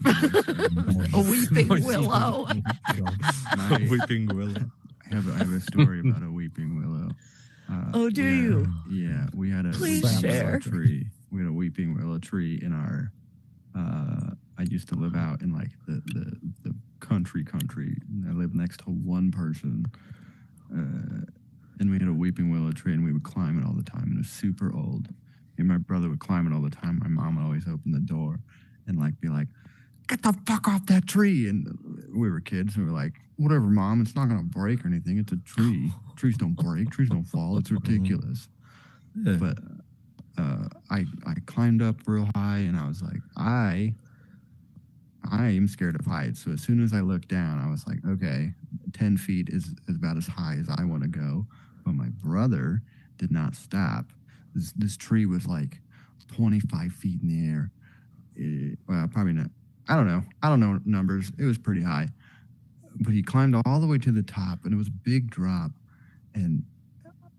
A weeping willow. Weeping willow. I have a story about a weeping willow. Oh, do you? Yeah, we had a Please weeping share. willow tree. We had a weeping willow tree in our. I used to live out in like the country. I lived next to one person, and we had a weeping willow tree, and we would climb it all the time. And it was super old. Me and my brother would climb it all the time. My mom would always open the door and like be like, "Get the fuck off that tree!" And we were kids, and we were like, "Whatever, mom. It's not gonna break or anything. It's a tree. Trees don't break. Trees don't fall. It's ridiculous." Yeah. But I climbed up real high, and I was like, I am scared of heights. So as soon as I looked down, I was like, okay, 10 feet is about as high as I want to go. But my brother did not stop. This tree was like 25 feet in the air. Well, probably not. I don't know numbers. It was pretty high. But he climbed all the way to the top, and it was a big drop. And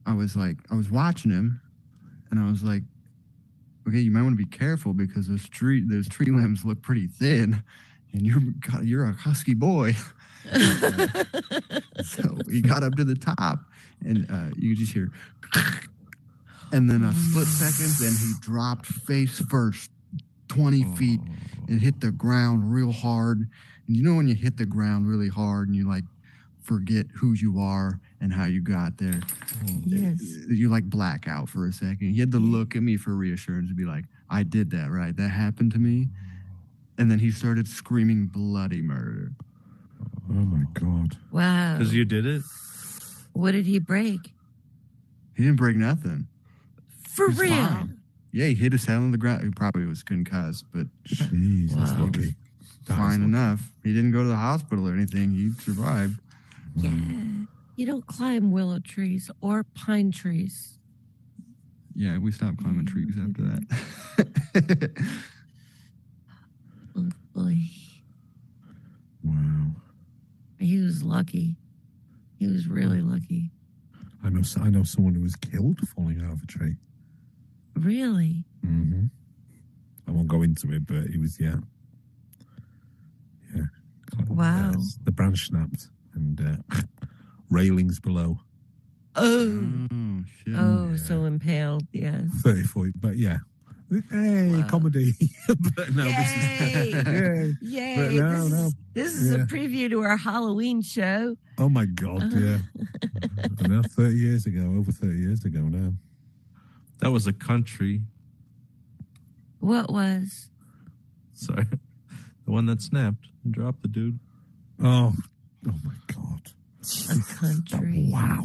I was watching him, and I was like, okay, you might want to be careful because those tree limbs look pretty thin, and you're a husky boy. So he got up to the top, and you could just hear, and then a split second, then he dropped face first, 20 feet, and hit the ground real hard. And you know when you hit the ground really hard and you like forget who you are and how you got there? Yes. You like black out for a second. He had to look at me for reassurance and be like, I did that, right? That happened to me. And then he started screaming bloody murder. Oh my God. Wow. Because you did it? What did he break? He didn't break nothing. For He was real? fine. Yeah, he hit his head on the ground. He probably was concussed, but Jeez, that's Wow. lucky. That is fine lucky. enough. He didn't go to the hospital or anything. He survived. Yeah. You don't climb willow trees or pine trees. Yeah, we stopped climbing trees after that. Oh, boy. Wow. He was lucky. He was really lucky. I know someone who was killed falling out of a tree. Really? Mm-hmm. I won't go into it, but he was, yeah. Wow. The branch snapped and railings below. Oh. Oh, shit. Oh, so impaled. Yes. 30 foot, but yeah. Hey, Wow. comedy. But no, Yay! yeah. Yay. But no. This is a Yeah. preview to our Halloween show. Oh my God, yeah. I know, 30 years ago, over 30 years ago now. That was a country. What was? Sorry. The one that snapped and dropped the dude. Oh my God. A country. Wow.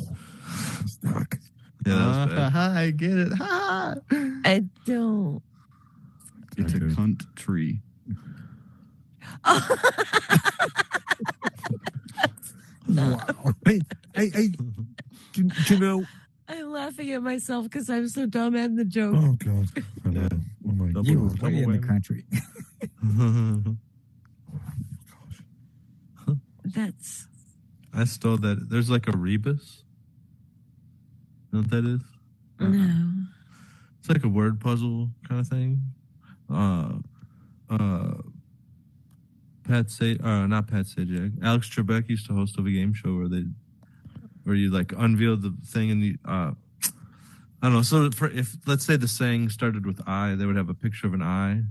That's dark. Yeah, that was bad. I get it. Ha! I don't. It's a Okay. cunt tree. Wow. Hey, do you know, I'm laughing at myself because I'm so dumb at the joke. Oh God. I know. Oh my You were God. way in the country. That's I stole that. There's like a rebus. You know what that is? no. It's like a word puzzle kind of thing. Not Pat Sajak. Alex Trebek used to host of a game show where you like unveil the thing and you I don't know. So if let's say the saying started with I, they would have a picture of an I, and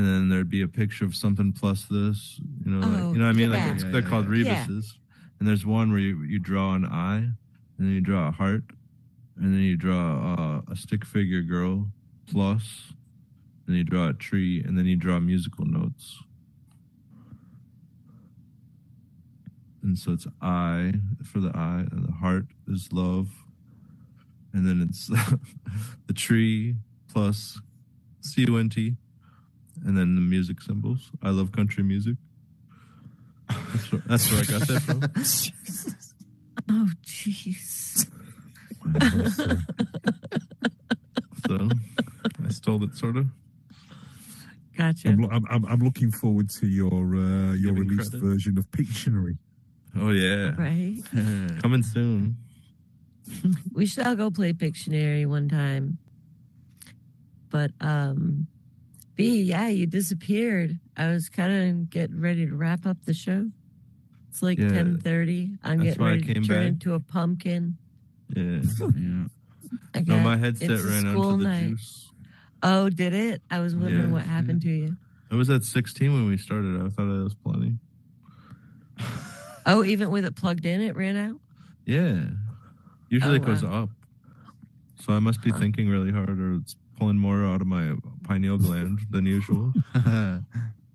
then there'd be a picture of something plus this. You know, you know what I mean? yeah. Like they're called rebuses. And there's one where you draw an eye, and then you draw a heart, and then you draw a stick figure girl plus, then you draw a tree, and then you draw musical notes. And so it's I for the I, and the heart is love, and then it's the tree plus CUNT, and then the music symbols. I love country music. That's where I got that from. Oh, jeez. So I stole it, sort of. Gotcha. I'm looking forward to your Giving released credit. version of Pictionary. Oh yeah, Right. coming soon. We should all go play Pictionary one time. But B, yeah, you disappeared. I was kind of getting ready to wrap up the show. It's like Yeah. 10:30. I'm That's getting why I ready to came turn back. into a pumpkin. Yeah. Yeah. I No, got, my headset it's a ran school onto the night. juice. Oh, did it? I was wondering Yeah. what happened to you. It was at 16 when we started. I thought it was plenty. Oh, even with it plugged in, it ran out? Yeah. Usually Oh, it goes wow. up. So I must be Huh. thinking really hard, or it's pulling more out of my pineal gland than usual.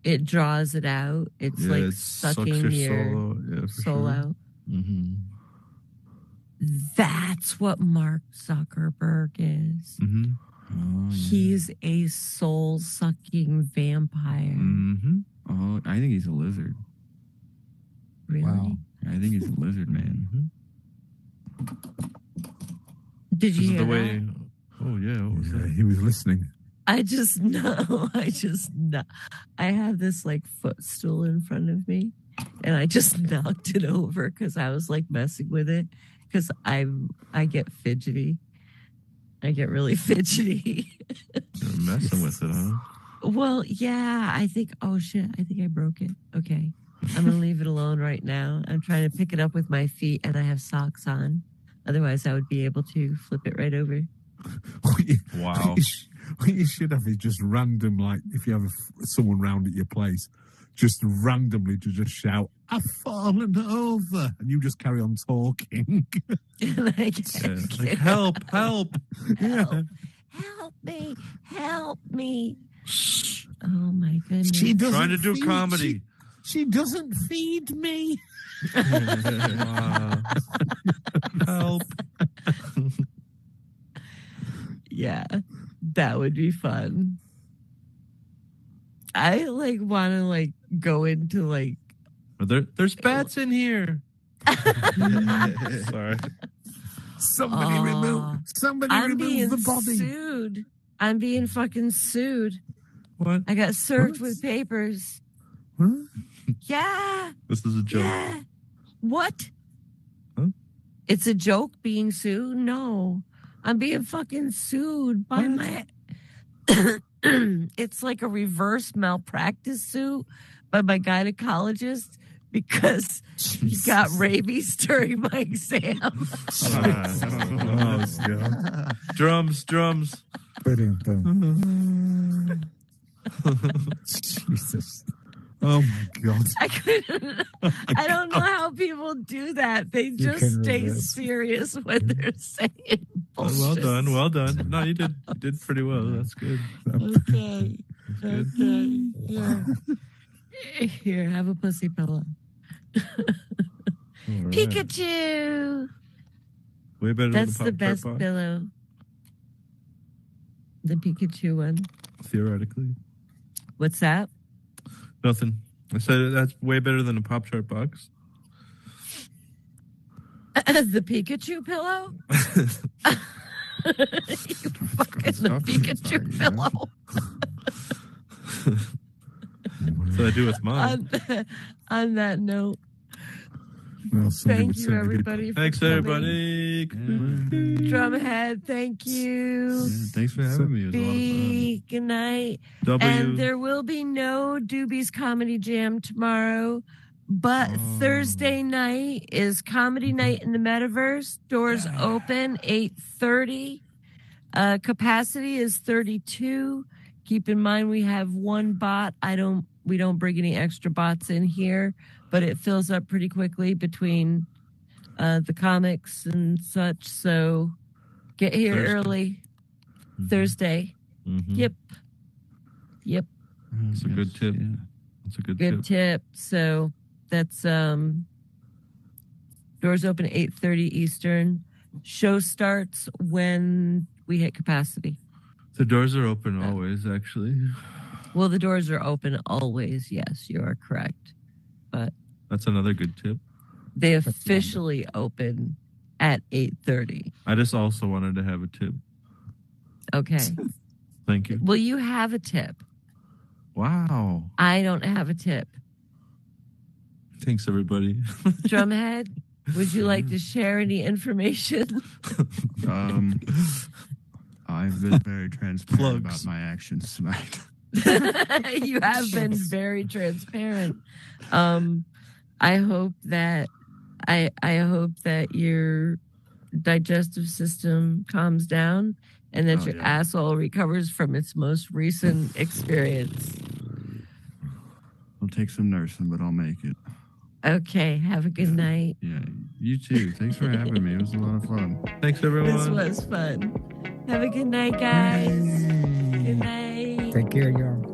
It draws it out. It's Yeah, like it sucks sucking your your soul out. Yeah, for soul sure. out. Mm-hmm. That's what Mark Zuckerberg is. Mm-hmm. Oh, yeah. He's a soul sucking vampire. Mm-hmm. Oh, I think he's a lizard. Really? Wow. I think he's a lizard man. Mm-hmm. Did This you is hear the that? way. Oh yeah. What was Yeah, that? he was listening. I just know. I have this like footstool in front of me, and I just knocked it over because I was like messing with it because I get fidgety. I get really fidgety. You're messing with it, huh? Well, yeah, I think. Oh shit! I think I broke it. Okay, I'm gonna leave it alone right now. I'm trying to pick it up with my feet, and I have socks on. Otherwise, I would be able to flip it right over. Wow. What you should have is just random, like if you have someone round at your place, just randomly to just shout, "I've fallen over," and you just carry on talking. And I Yeah, like, help! help me, help me. Oh my goodness. She doesn't Trying to do feed- comedy. She doesn't feed me. Wow. Help! Yeah, that would be fun. I like want to like go into like There's bats in here. Sorry. Somebody Aw. remove being the body. sued. I'm being fucking sued. What? I got served What? with papers. Huh? Yeah. This is a joke. Yeah. What? Huh? It's a joke being sued? No. I'm being fucking sued by my it's like a reverse malpractice suit by my gynecologist because he got rabies during my exam. Oh, God. Drums. Brilliant. Jesus. Oh my God. I don't know how people do that. They just can stay reverse. serious when they're saying Well bullshit. done. No, you did pretty well. That's good. Okay. That's good. Okay. Yeah. Here, have a pussy pillow. All right. Pikachu. Way better That's than the the best Pop-Tart pillow. The Pikachu one. box, theoretically. What's that? Nothing. I said that's way better than a Pop-Tart box. The Pikachu pillow? You fucking the Pikachu pillow. So I do with mine. On that note, Well, somebody would thank say you, a good- everybody. Thanks, for coming. everybody. Drumhead, thank you. Yeah, thanks for having me. It was a lot of fun. B, good night. W. And there will be no Doobie's Comedy Jam tomorrow, but Thursday night is comedy night in the Metaverse. Doors open 8:30. Capacity is 32. Keep in mind we have one bot. We don't bring any extra bots in here, but it fills up pretty quickly between the comics and such. So get here Thursday. early. Mhm. Thursday. Mhm. Yep. That's a good tip. Yeah. That's a good Good tip. tip. So that's doors open at 8:30 Eastern. Show starts when we hit capacity. The doors are open always, actually. Well, the doors are open always. Yes, you are correct. But That's another good tip. they officially open at 8:30. I just also wanted to have a tip. Okay. Thank you. Well, you have a tip. Wow. I don't have a tip. Thanks, everybody. Drumhead, would you like to share any information? I've been very transparent Plugs. about my actions tonight. You have been very transparent. I hope that your digestive system calms down and that your asshole recovers from its most recent experience. I'll take some nursing, but I'll make it. Okay, have a good night. Yeah, you too. Thanks for having me. It was a lot of fun. Thanks, This everyone. was fun. Have a good night, guys. Good night. Take care, y'all.